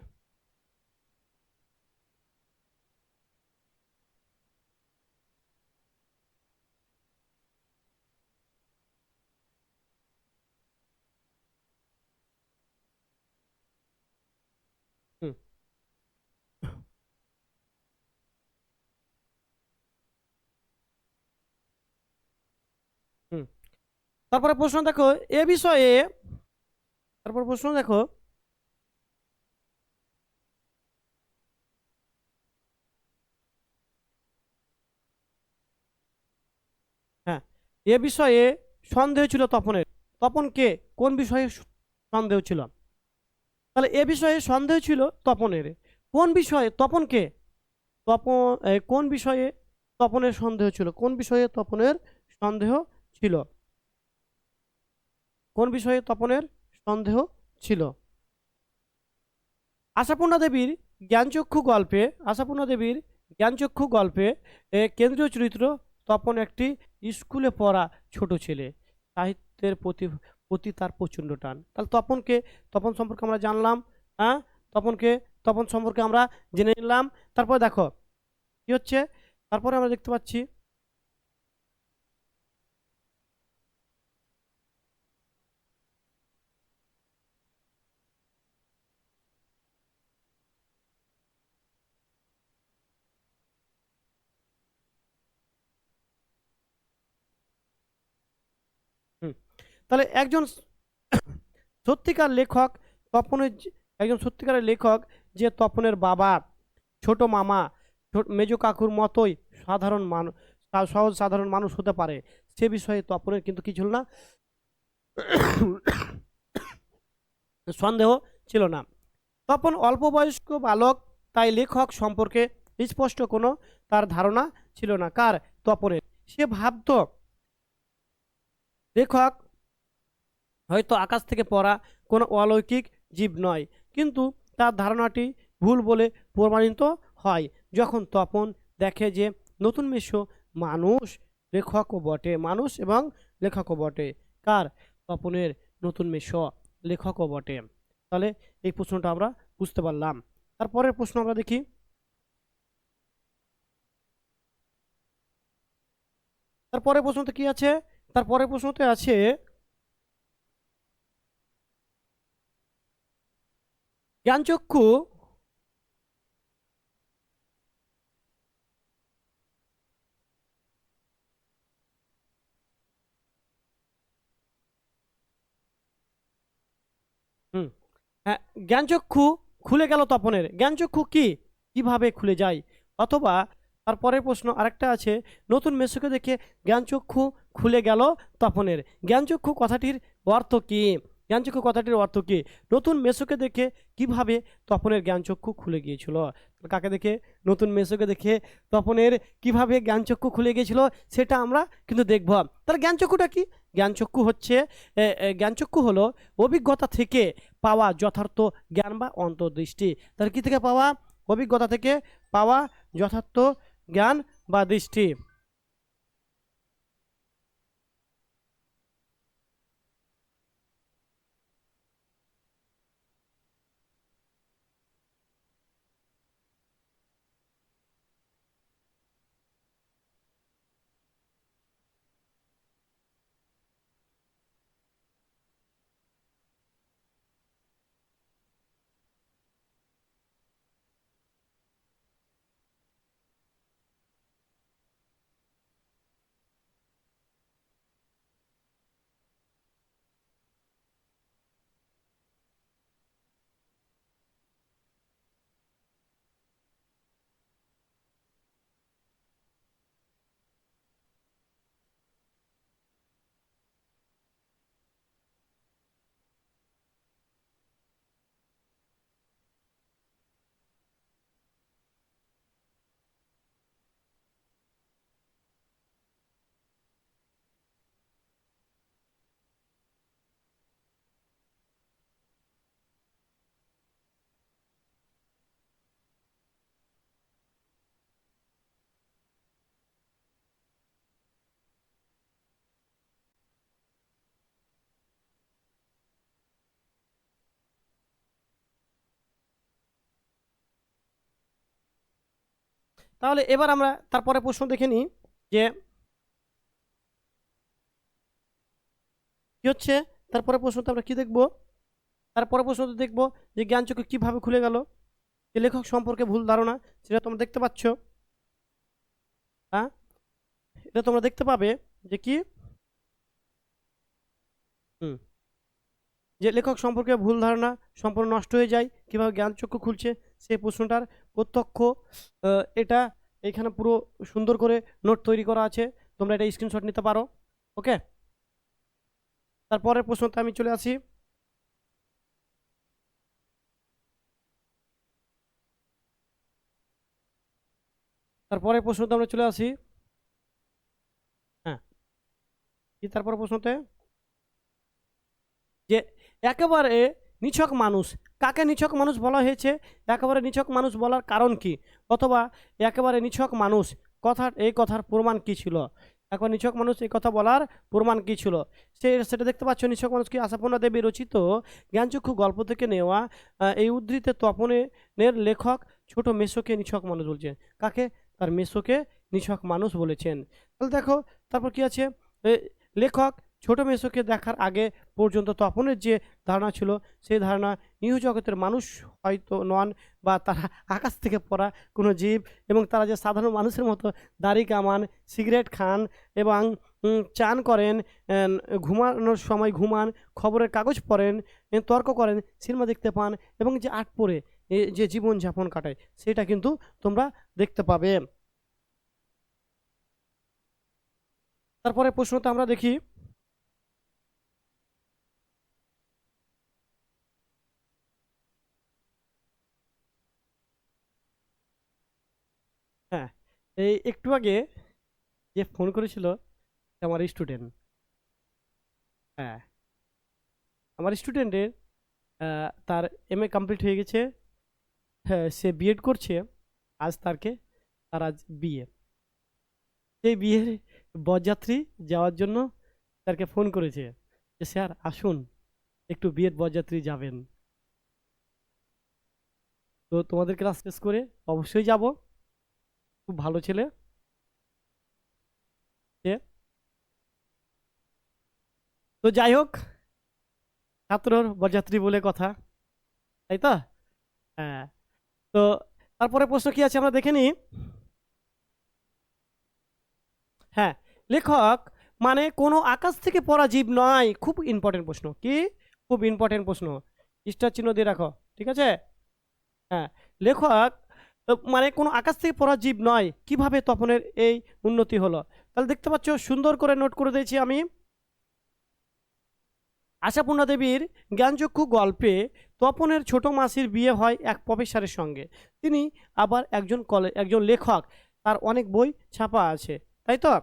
হুম, হুম। তারপরে প্রশ্ন দেখো এ বিষয়ে, তারপর প্রশ্ন দেখো, হ্যাঁ, এ বিষয়ে সন্দেহ ছিল তপনের। তপন কে? কোন বিষয়ে সন্দেহ ছিল? তাহলে এ বিষয়ে সন্দেহ ছিল তপনের। কোন বিষয়ে? তপনকে, তপন কোন বিষয়ে তপনের সন্দেহ ছিল? কোন বিষয়ে তপনের সন্দেহ ছিল? কোন বিষয়ে তপনের সন্দেহ ছিল? আশাপূর্ণা দেবীর জ্ঞানচক্ষু গল্পে, আশাপূর্ণা দেবীর জ্ঞানচক্ষু গল্পে কেন্দ্রীয় চরিত্র তপন একটি স্কুলে পড়া ছোট ছেলে, সাহিত্যের প্রতি প্রতি তার প্রচণ্ড টান। তাহলে তপনকে, তপন সম্পর্কে আমরা জানলাম। হ্যাঁ, তপনকে, তপন সম্পর্কে আমরা জেনে নিলাম। তারপরে দেখো কি হচ্ছে, তারপরে আমরা দেখতে পাচ্ছি হুম, তাহলে একজন সত্যিকার লেখক, তপনের একজন সত্যিকারের লেখক যে তপনের বাবা, ছোট মামা, মেজ কাকুর মতোই সাধারণ মানুষ, সহজ সাধারণ মানুষ হতে পারে, সে বিষয়ে তপনের কিন্তু কি ছিল না, সন্দেহ ছিল না। তপন অল্প বয়স্ক বালক, তাই লেখক সম্পর্কে স্পষ্ট কোনো তার ধারণা ছিল না। কার? তপনের। সে ভাবত লেখক হয়তো আকাশ থেকে পড়া কোনো অলৌকিক জীব নয়, কিন্তু তার ধারণাটি ভুল বলে প্রমাণিত হয় যখন তপন দেখে যে নতুন মিশো মানুষ, লেখকও বটে, মানুষ এবং লেখকও বটে। কার? তপনের নতুন মিশো লেখকও বটে। তাহলে এই প্রশ্নটা আমরা বুঝতে পারলাম। তারপরের প্রশ্ন আমরা দেখি। তারপরের প্রশ্নতে কি আছে? তারপরের প্রশ্নতে আছে জ্ঞানচক্ষু হুম হ্যাঁ, জ্ঞানচক্ষু খুলে গেল তপনের, জ্ঞানচক্ষু কি, কিভাবে খুলে যায়? অথবা তারপরের প্রশ্ন আরেকটা আছে, নতুন মেসোকে দেখে জ্ঞানচক্ষু খুলে গেল তপনের, জ্ঞানচক্ষু কথাটির অর্থ কি? জ্ঞানচক্ষু কথাটির অর্থ কি? নতুন মেসোকে দেখে কিভাবে তপনের জ্ঞানচক্ষু খুলে গিয়েছিল? কাকে দেখে? নতুন মেসোকে দেখে তপনের কিভাবে জ্ঞানচক্ষু খুলে গিয়েছিল সেটা আমরা কিন্তু দেখব। তাহলে জ্ঞানচক্ষুটা কি? জ্ঞানচক্ষু হচ্ছে জ্ঞানচক্ষু হলো অভিজ্ঞতা থেকে পাওয়া যথার্থ জ্ঞান বা অন্তর্দৃষ্টি। তাহলে কি থেকে পাওয়া? অভিজ্ঞতা থেকে পাওয়া যথার্থ জ্ঞান বা দৃষ্টি। তাহলে এবার আমরা তারপরে প্রশ্ন দেখে নিই যে কি হচ্ছে। তারপরে প্রশ্নতে আমরা কি দেখব? তারপরে প্রশ্নতে দেখব যে জ্ঞানচক্ষু কিভাবে খুলে গেল, যে লেখক সম্পর্কে ভুল ধারণা, সেটা তোমরা দেখতে পাচ্ছ। হ্যাঁ, এটা তোমরা দেখতে পাবে যে কি হুম যে লেখক সম্পর্কে ভুল ধারণা সম্পূর্ণ নষ্ট হয়ে যায়, কিভাবে জ্ঞানচক্ষু খুলছে সেই প্রশ্নটার প্রত্যক্ষ এটা এখানে পুরো সুন্দর করে নোট তৈরি করা আছে, তোমরা এটা স্ক্রিনশট নিতে পারো। ওকে, তারপরের প্রশ্নতে আমি চলে আসি। তারপরের প্রশ্নতে আমরা চলে আসি। হ্যাঁ, কি তারপরের প্রশ্নতে যে একেবারে নিছক মানুষ, কাকে নিছক মানুষ বলা হয়েছে? একেবারে নিছক মানুষ বলার কারণ কি? অথবা একেবারে নিছক মানুষ এই কথার প্রমাণ কি ছিল? একবার নিছক মানুষ এই কথা বলার প্রমাণ কি ছিল? সেটা দেখতে পাচ্ছ। নিছক মানুষ কি আশাপূর্ণা দেবী রচিত জ্ঞানচক্ষু গল্প থেকে নেওয়া। এই উদ্ধৃতে তপনের লেখক ছোট মেসোকে নিছক মানুষ বলছেন। কাকে? তার মেসোকে নিছক মানুষ বলেছেন। তাহলে দেখো তারপর কি আছে, এ, লেখক ছোট মেসোকে দেখার আগে পর্যন্ত তপনের যে ধারণা ছিল সেই ধারণা নিউ জগতের মানুষ হয়তো নন, বা তারা আকাশ থেকে পড়া কোনো জীব, এবং তারা যে সাধারণ মানুষের মতো দাড়ি কামান, সিগারেট খান এবং চান করেন, ঘুমানোর সময় ঘুমান, খবরের কাগজ পড়েন, তর্ক করেন, সিনেমা দেখতে পান এবং যে আট পড়ে যে জীবন যাপন কাটায়, সেটা কিন্তু তোমরা দেখতে পাবে। তারপরে প্রশ্নটা আমরা দেখি। হ্যাঁ, এই একটু আগে যে ফোন করেছিল আমার স্টুডেন্ট। হ্যাঁ, আমার স্টুডেন্টের তার এমএ কমপ্লিট হয়ে গেছে। হ্যাঁ, সে বিএড করছে। আজ তার আজ বিয়ে। সেই বিয়ের বরযাত্রী যাওয়ার জন্য তাকে ফোন করেছে যে স্যার আসুন, একটু বিয়ের বরযাত্রী যাবেন। তো তোমাদের ক্লাস শেষ করে অবশ্যই যাব, খুব ভালো ছেলে সে। তো যাই হোক, ছাত্রর বরযাত্রী বলে কথা, তাই তো? হ্যাঁ। তো তারপরে প্রশ্ন কি আছে আমরা দেখে নিই। হ্যাঁ, লেখক মানে কোনো আকাশ থেকে পড়া জীব নয়। খুব ইম্পর্টেন্ট প্রশ্ন, কি খুব ইম্পর্টেন্ট প্রশ্ন, স্টার চিহ্ন দিয়ে রাখো, ঠিক আছে? হ্যাঁ, লেখক মানে কোনো আকাশ থেকে পড়া জীব নয়, কিভাবে তপনের এই উন্নতি হলো? তাহলে দেখতে পাচ্ছ, সুন্দর করে নোট করে দিয়েছি আমি। আশাপূর্ণা দেবীর জ্ঞানচক্ষু গল্পে তপনের ছোট মাসির বিয়ে হয় এক প্রফেসরের সঙ্গে। তিনি আবার একজন লেখক, তার অনেক বই ছাপা আছে, তাই তো?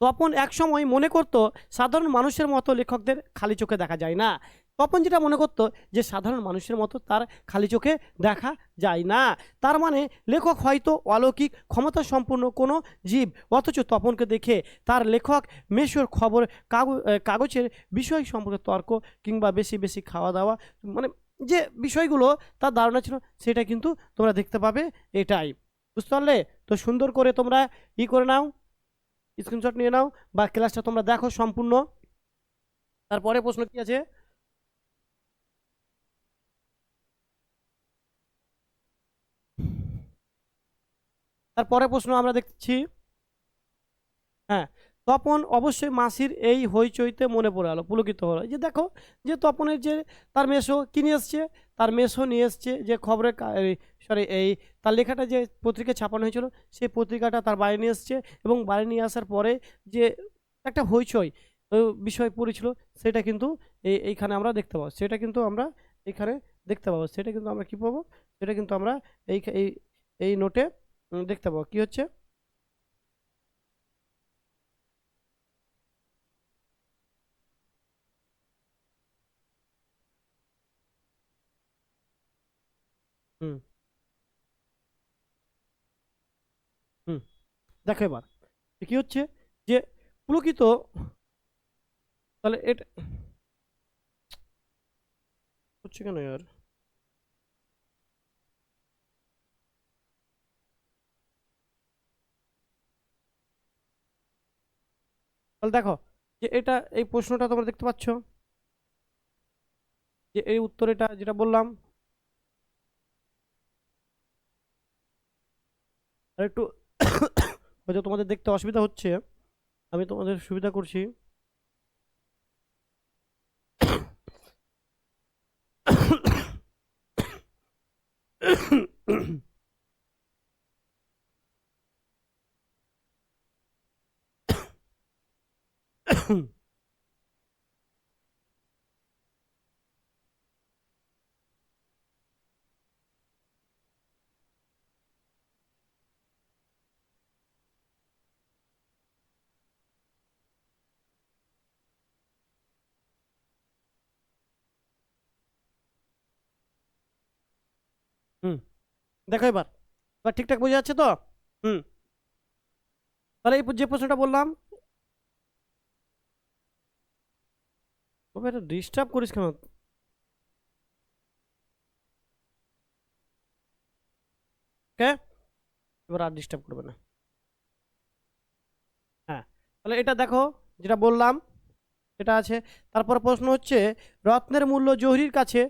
তপন একসময় মনে করত সাধারণ মানুষের মতো লেখকদের খালি চোখে দেখা যায় না। তপন যেটা মনে করত যে সাধারণ মানুষের মতো তার খালি চোখে দেখা যায় না, তার মানে লেখক হয়তো অলৌকিক ক্ষমতা সম্পূর্ণ কোনো জীব। অথচ তপনকে দেখে তার লেখক মেশোর খবর, কাগজের বিষয় সম্পর্কে তর্ক, কিংবা বেশি বেশি খাওয়া দাওয়া, মানে যে বিষয়গুলো তার ধারণা ছিল সেটা কিন্তু তোমরা দেখতে পাবে, এটাই। বুঝতে পারলে? তো সুন্দর করে তোমরা করে নাও, স্ক্রিনশট নিয়ে নাও, বা ক্লাসটা তোমরা দেখো সম্পূর্ণ। তারপরে প্রশ্ন কি আছে? তারপরে প্রশ্ন আমরা দেখছি। হ্যাঁ, তপন অবশ্যই মাসির এই হইচইতে মনে পড়ে গেল, পুলকিত হলো, যে দেখো যে তপনের যে তার মেসো কি নিয়ে এসছে, তার মেসো নিয়ে এসছে যে খবরের, সরি, এই তার লেখাটা যে পত্রিকায় ছাপানো হয়েছিল সেই পত্রিকাটা তার বাড়ি নিয়ে এসছে, এবং বাড়ি নিয়ে আসার পরে যে একটা হইচই বিষয় পড়েছিল, সেটা কিন্তু এইখানে আমরা দেখতে পাবো, সেটা কিন্তু আমরা এইখানে দেখতে পাবো, সেটা কিন্তু আমরা কি পাবো, সেটা কিন্তু আমরা এই এই এই নোটে দেখতে পাবো কি হচ্ছে। হুম। হুম, দেখো এবার কি হচ্ছে, যে পুলকিত, তাহলে এটা হচ্ছে কেন यार? তাহলে দেখো যে এটা, এই প্রশ্নটা তোমরা দেখতে পাচ্ছ, যে এই উত্তর এটা যেটা বললাম, আর একটু হয়তো তোমাদের দেখতে অসুবিধা হচ্ছে, আমি তোমাদের সুবিধা করছি। হুম, দেখো এবার, এবার ঠিকঠাক বোঝা যাচ্ছে তো? হুম, তাহলে এই যে প্রশ্নটা বললাম, বাবা এটা ডিস্টার্ব করিস কেন? ওকে, এবার আর ডিস্টার্ব করবে না। হ্যাঁ, তাহলে এটা দেখো যেটা বললাম, এটা আছে। তারপর প্রশ্ন হচ্ছে, রত্নের মূল্য জহির কাছে,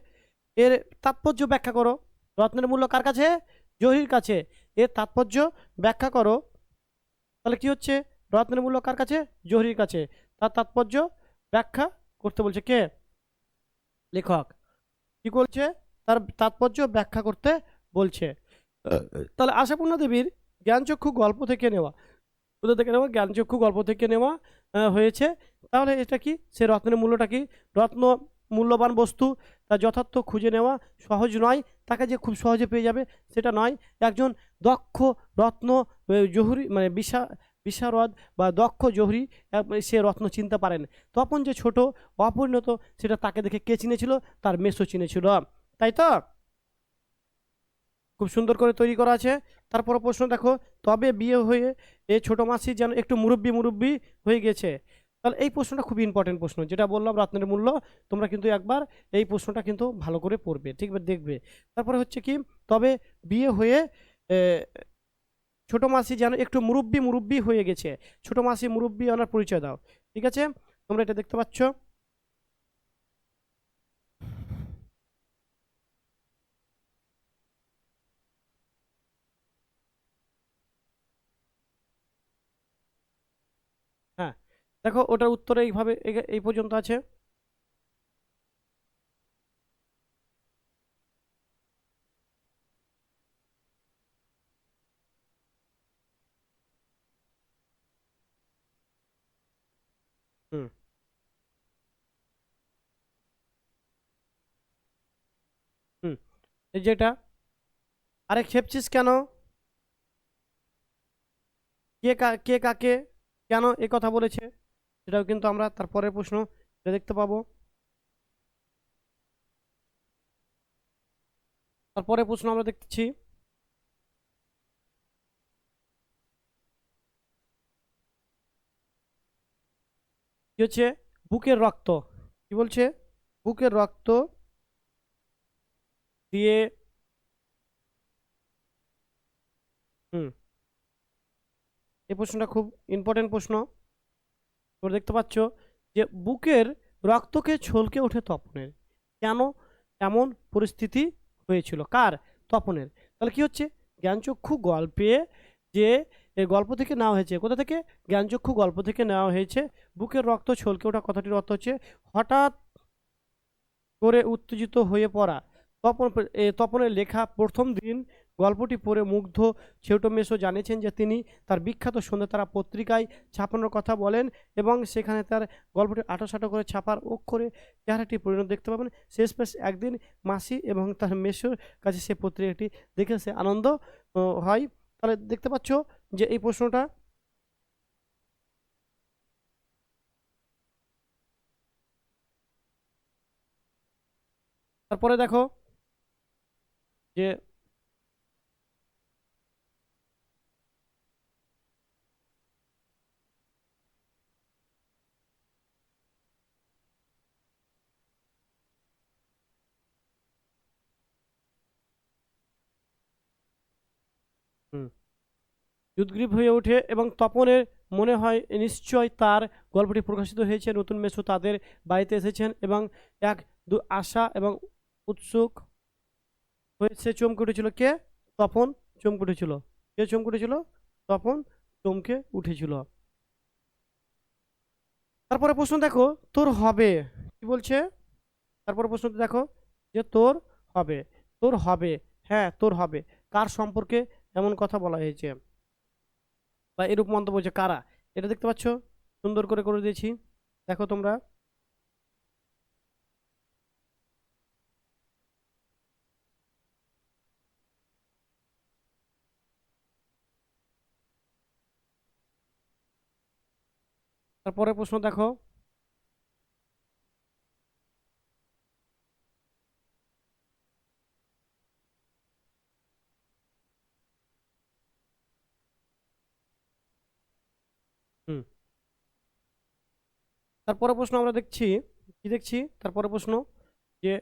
এর তাৎপর্য ব্যাখ্যা করো। রত্নের মূল্য কার কাছে? জহির কাছে, এর তাৎপর্য ব্যাখ্যা করো। তাহলে কি হচ্ছে, রত্নের মূল্য কার কাছে? জহির কাছে, তার তাৎপর্য ব্যাখ্যা করতে বলছে কে? লেখক কি বলছে? তার তাৎপর্য ব্যাখ্যা করতে বলছে। তাহলে আশাপূর্ণা দেবীর জ্ঞানচক্ষু গল্প থেকে নেওয়া, কোথা থেকে নেওয়া? জ্ঞানচক্ষু গল্প থেকে নেওয়া হয়েছে। তাহলে এটা কি, সে রত্নের মূল্যটা কি? রত্ন মূল্যবান বস্তু, তা যথার্থ খুঁজে নেওয়া সহজ নয়, তাকে যে খুব সহজে পেয়ে যাবে সেটা নয়। একজন দক্ষ রত্ন জহুরি, মানে বিশারদ বা দক্ষ জহুরি, সে রত্ন চিনতে পারেন। তখন যে ছোট অপরিণত, সেটা তাকে দেখে কে চিনেছিল? তার মেসো চিনেছিল, তাই তো? খুব সুন্দর করে তৈরি করা আছে। তারপর প্রশ্ন দেখো, তবে বিয়ে হয়ে এ ছোট মাসি যেন একটু মুরব্বি মুরব্বি হয়ে গেছে। তাহলে এই প্রশ্নটা খুবই ইম্পর্টেন্ট প্রশ্ন, যেটা বললাম রত্নের মূল্য। তোমরা কিন্তু একবার এই প্রশ্নটা কিন্তু ভালো করে পড়বে, ঠিক আছে, দেখবে। তারপরে হচ্ছে কি, তবে বিয়ে হয়ে ছোট মাসি যেন একটু মুরব্বি মুরব্বি হয়ে গেছে। ছোট মাসি মুরব্বি ওনার পরিচয় দাও। ঠিক আছে, তোমরা এটা দেখতে পাচ্ছ। হ্যাঁ, দেখো ওটার উত্তর এইভাবে এই পর্যন্ত আছে। হুম, হুম, এই যেটা, আরে খেপছিস কেন? কে কাকে কেন এ কথা বলেছে, সেটাও কিন্তু আমরা তারপরের প্রশ্ন এটা দেখতে পাবো। তারপরে প্রশ্ন আমরা দেখতেছি কি হচ্ছে, বুকের রক্ত, কি বলছে, বুকের রক্ত দিয়ে, হুম, এই প্রশ্নটা খুব ইম্পর্টেন্ট প্রশ্ন। তোমরা দেখতে পাচ্ছ যে বুকের রক্তকে ছলকে ওঠে তপনের, কেন এমন পরিস্থিতি হয়েছিল, কার, তপনের। তাহলে কি হচ্ছে, জ্ঞানচক্ষু গল্পে যে এই গল্প থেকে নেওয়া হয়েছে, কোথা থেকে, জ্ঞানচক্ষু গল্প থেকে নেওয়া হয়েছে। বুকের রক্ত ছলকে ওঠা কথাটির অর্থ হচ্ছে হঠাৎ করে উত্তেজিত হয়ে পড়া। তপন, তপনের লেখা প্রথম দিন গল্পটি পড়ে মুগ্ধ ছোট মেসো জানিয়েছেন যে তিনি তার বিখ্যাত সন্ধ্যাতারা পত্রিকায় ছাপানোর কথা বলেন, এবং সেখানে তার গল্পটি আঁটোসাঁটো করে ছাপার অক্ষরে চেহারাটি পরিণত দেখতে পাবেন। শেষমেশ একদিন মাসি এবং তার মেসোর কাছে সে পত্রিকাটি দেখে সে আনন্দ হয়। তাহলে দেখতে পাচ্ছ যে এই প্রশ্নটা। তারপরে দেখো যে, হুম, উদ্গ্রীব হয়ে ওঠে এবং তপনের মনে হয় নিশ্চয় তার গল্পটি প্রকাশিত হয়েছে, নতুন মেসো তাদের বাড়িতে এসেছেন এবং এক আশা এবং উৎসুক হয়েছে, চমকে উঠেছিল কে, তপন চমকে উঠেছিল, কে চমকে উঠেছিল, তপন চমকে উঠেছিল। তারপরে প্রশ্ন দেখো, তোর হবে, কি বলছে, তারপরে প্রশ্ন দেখো যে তোর হবে, তোর হবে, হ্যাঁ তোর হবে, কার সম্পর্কে এমন কথা বলা হয়েছে, বা এরূপ মন্তব্য হচ্ছে কারা, এটা দেখতে পাচ্ছ, সুন্দর করে করে দিয়েছি, দেখো তোমরা। তারপরে প্রশ্ন দেখো, হুম, তারপরে প্রশ্ন আমরা দেখছি, কি দেখছি, তারপরে প্রশ্ন যে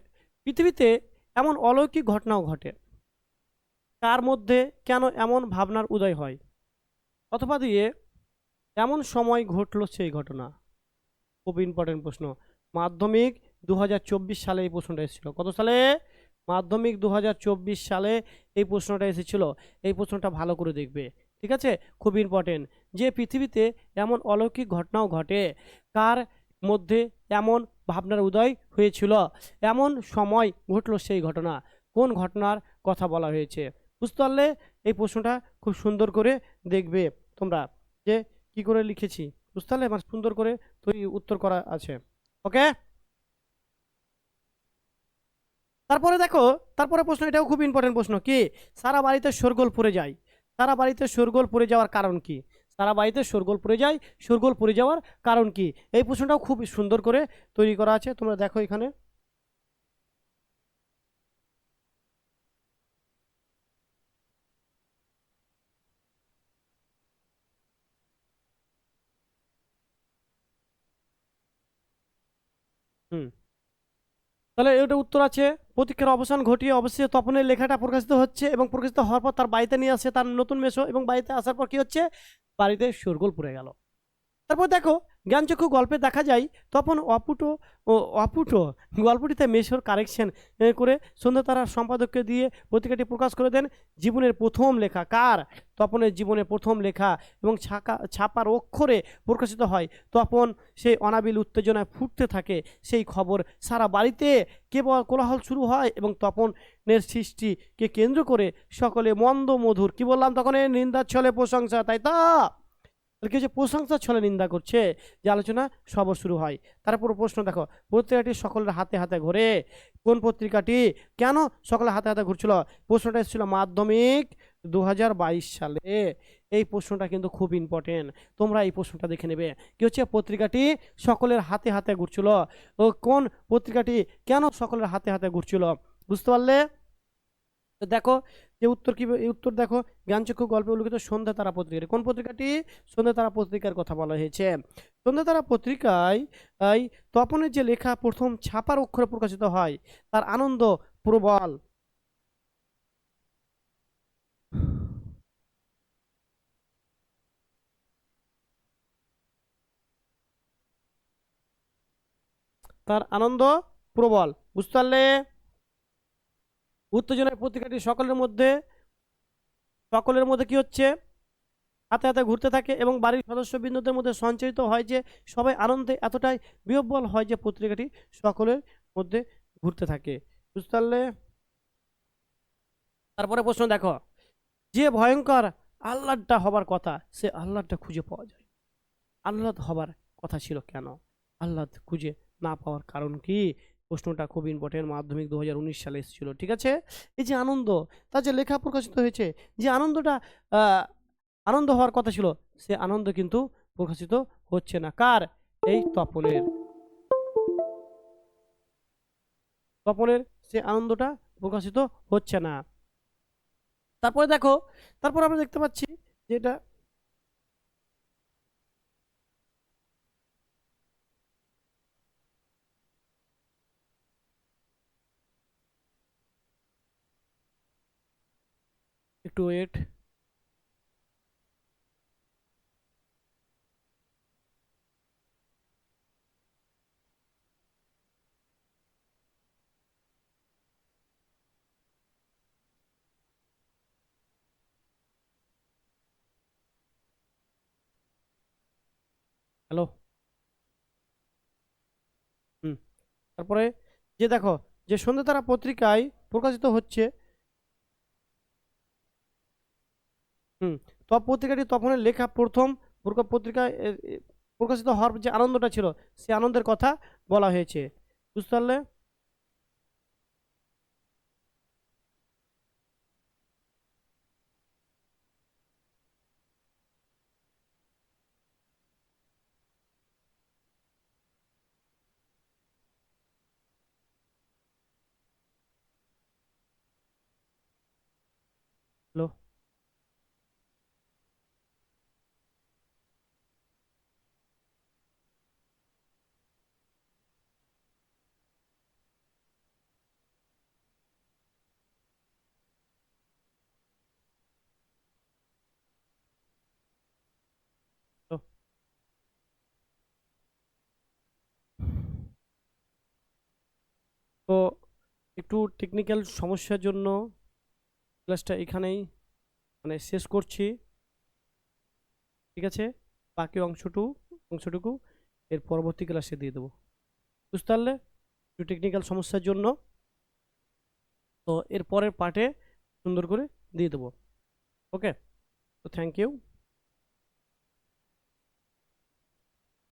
পৃথিবীতে এমন অলৌকিক ঘটনাও ঘটে, কার মধ্যে কেন এমন ভাবনার উদয় হয়, অথবা দিয়ে এমন সময় ঘটলো সেই ঘটনা। খুব ইম্পর্টেন্ট প্রশ্ন, মাধ্যমিক 2024 সালে এই প্রশ্নটা এসেছিল, কত সালে, মাধ্যমিক 2024 সালে এই প্রশ্নটা এসেছিল। এই প্রশ্নটা ভালো করে দেখবে, ঠিক আছে, খুব ইম্পর্টেন্ট, যে পৃথিবীতে এমন অলৌকিক ঘটনাও ঘটে, কার মধ্যে এমন ভাবনার উদয় হয়েছিল, এমন সময় ঘটলো সেই ঘটনা, কোন ঘটনার কথা বলা হয়েছে। বুঝতে পারলে এই প্রশ্নটা খুব সুন্দর করে দেখবে তোমরা, যে কি করে লিখেছি, বুঝতে পারলে, আমার সুন্দর করে তৈরি উত্তর করা আছে। ওকে, তারপরে দেখো, তারপরে প্রশ্ন, এটাও খুব ইম্পর্টেন্ট প্রশ্ন, কি, সারা বাড়িতে শোরগোল পড়ে যায়, সারা বাড়িতে শোরগোল পড়ে যাওয়ার কারণ কি, সারা বাড়িতে শোরগোল পড়ে যায়, শোরগোল পড়ে যাওয়ার কারণ কি, এই প্রশ্নটাও খুব সুন্দর করে তৈরি করা আছে, তোমরা দেখো এখানে। হুম, তাহলে এটা উত্তর আছে, প্রতীক্ষার অবসান ঘটিয়ে অবশেষে তপনের লেখাটা প্রকাশিত হচ্ছে এবং প্রকাশিত হওয়ার পর তার বাড়িতে নিয়ে আসে তার নতুন মেসো, এবং বাড়িতে আসার পর কি হচ্ছে, বাড়িতে শোরগোল পড়ে গেল। তারপর দেখো, জ্ঞানচক্ষু গল্পে দেখা যায় তখন অপুটো ও অপুটো গল্পটিতে মেশোর কারেকশন করে সন্ধ্যা তারার সম্পাদককে দিয়ে পত্রিকাটি প্রকাশ করে দেন। জীবনের প্রথম লেখা কার? তপনের জীবনের প্রথম লেখা, এবং ছাপার অক্ষরে প্রকাশিত হয়। তপন সেই অনাবিল উত্তেজনায় ফুটতে থাকে, সেই খবর সারা বাড়িতে কেবল কোলাহল শুরু হয়, এবং তপনের সৃষ্টিকে কেন্দ্র করে সকলে মন্দ মধুর, কি বললাম তখন, নিন্দার ছলে প্রশংসা, তাই তো? তাহলে কি হচ্ছে, প্রশংসার ছলে নিন্দা করছে, যে আলোচনা সবর শুরু হয়। তারপর প্রশ্ন দেখো, পত্রিকাটি সকলের হাতে হাতে ঘোরে, কোন পত্রিকাটি কেন সকলের হাতে হাতে ঘুরছিল? প্রশ্নটা এসেছিল মাধ্যমিক 2022 সালে। এই প্রশ্নটা কিন্তু খুব ইম্পর্টেন্ট, তোমরা এই প্রশ্নটা দেখে নেবে। কি হচ্ছে, পত্রিকাটি সকলের হাতে হাতে ঘুরছিল, ও কোন পত্রিকাটি কেন সকলের হাতে হাতে ঘুরছিল, বুঝতে পারলে? তো দেখো, যে উত্তর কি, এই উত্তর দেখো, জ্ঞানচক্ষু গল্পে উল্লেখিত সন্ধ্যা তারা পত্রিকাটি, কোন পত্রিকাটি? সন্ধ্যা তারা পত্রিকার কথা বলা হয়েছে। সন্ধ্যা তারা পত্রিকায় এই তপনের যে লেখা প্রথম ছাপার অক্ষরে প্রকাশিত হয়, তার আনন্দ প্রবল। তার আনন্দ প্রবল, বুঝতে পারলে? উত্তেজনার পত্রিকাটি সকলের মধ্যে কি হচ্ছে, হাতে হাতে ঘুরতে থাকে, এবং বাড়ির সদস্যবৃন্দদের মধ্যে সঞ্চারিত হয়, যে সবাই আনন্দে এতটাই বিহ্বল হয় যে পত্রিকাটি সকলের মধ্যে ঘুরতে থাকে, বুঝতে পারলে? তারপরে প্রশ্ন দেখো, যে ভয়ঙ্কর আহ্লাদটা হবার কথা, সে আহ্লাদটা খুঁজে পাওয়া যায়। আহ্লাদ হবার কথা ছিল কেন? আহ্লাদ খুঁজে না পাওয়ার কারণ কি? প্রশ্নটা খুব ইম্পর্টেন্ট, মাধ্যমিক 2019 সালে এসেছিল, ঠিক আছে? এই যে আনন্দ, তার যে লেখা প্রকাশিত হয়েছে, যে আনন্দটা আহ, আনন্দ হওয়ার কথা ছিল, সে আনন্দ কিন্তু প্রকাশিত হচ্ছে না। কার? এই তপনের। তপনের সে আনন্দটা প্রকাশিত হচ্ছে না। তারপরে দেখো, তারপর আমরা দেখতে পাচ্ছি যেটা, একটু ওয়েট। হ্যালো। হুম, তারপরে যে দেখো, যে সন্ধ্যাতারা পত্রিকায় প্রকাশিত হচ্ছে, হুম, তপ পত্রিকাটি তপনের লেখা প্রথম পত্রিকায় প্রকাশিত হওয়ার যে আনন্দটা ছিল, সে আনন্দের কথা বলা হয়েছে, বুঝতে পারলে? হ্যালো। হ্যালো। তো একটু টেকনিক্যাল সমস্যার জন্য ক্লাসটা এখানেই মানে শেষ করছি, ঠিক আছে? বাকি অংশটুকু এর পরবর্তী ক্লাসে দিয়ে দেবো, বুঝতে পারলে? একটু টেকনিক্যাল সমস্যার জন্য, তো এর পরের পার্টে সুন্দর করে দিয়ে দেবো। ওকে, তো থ্যাংক ইউ।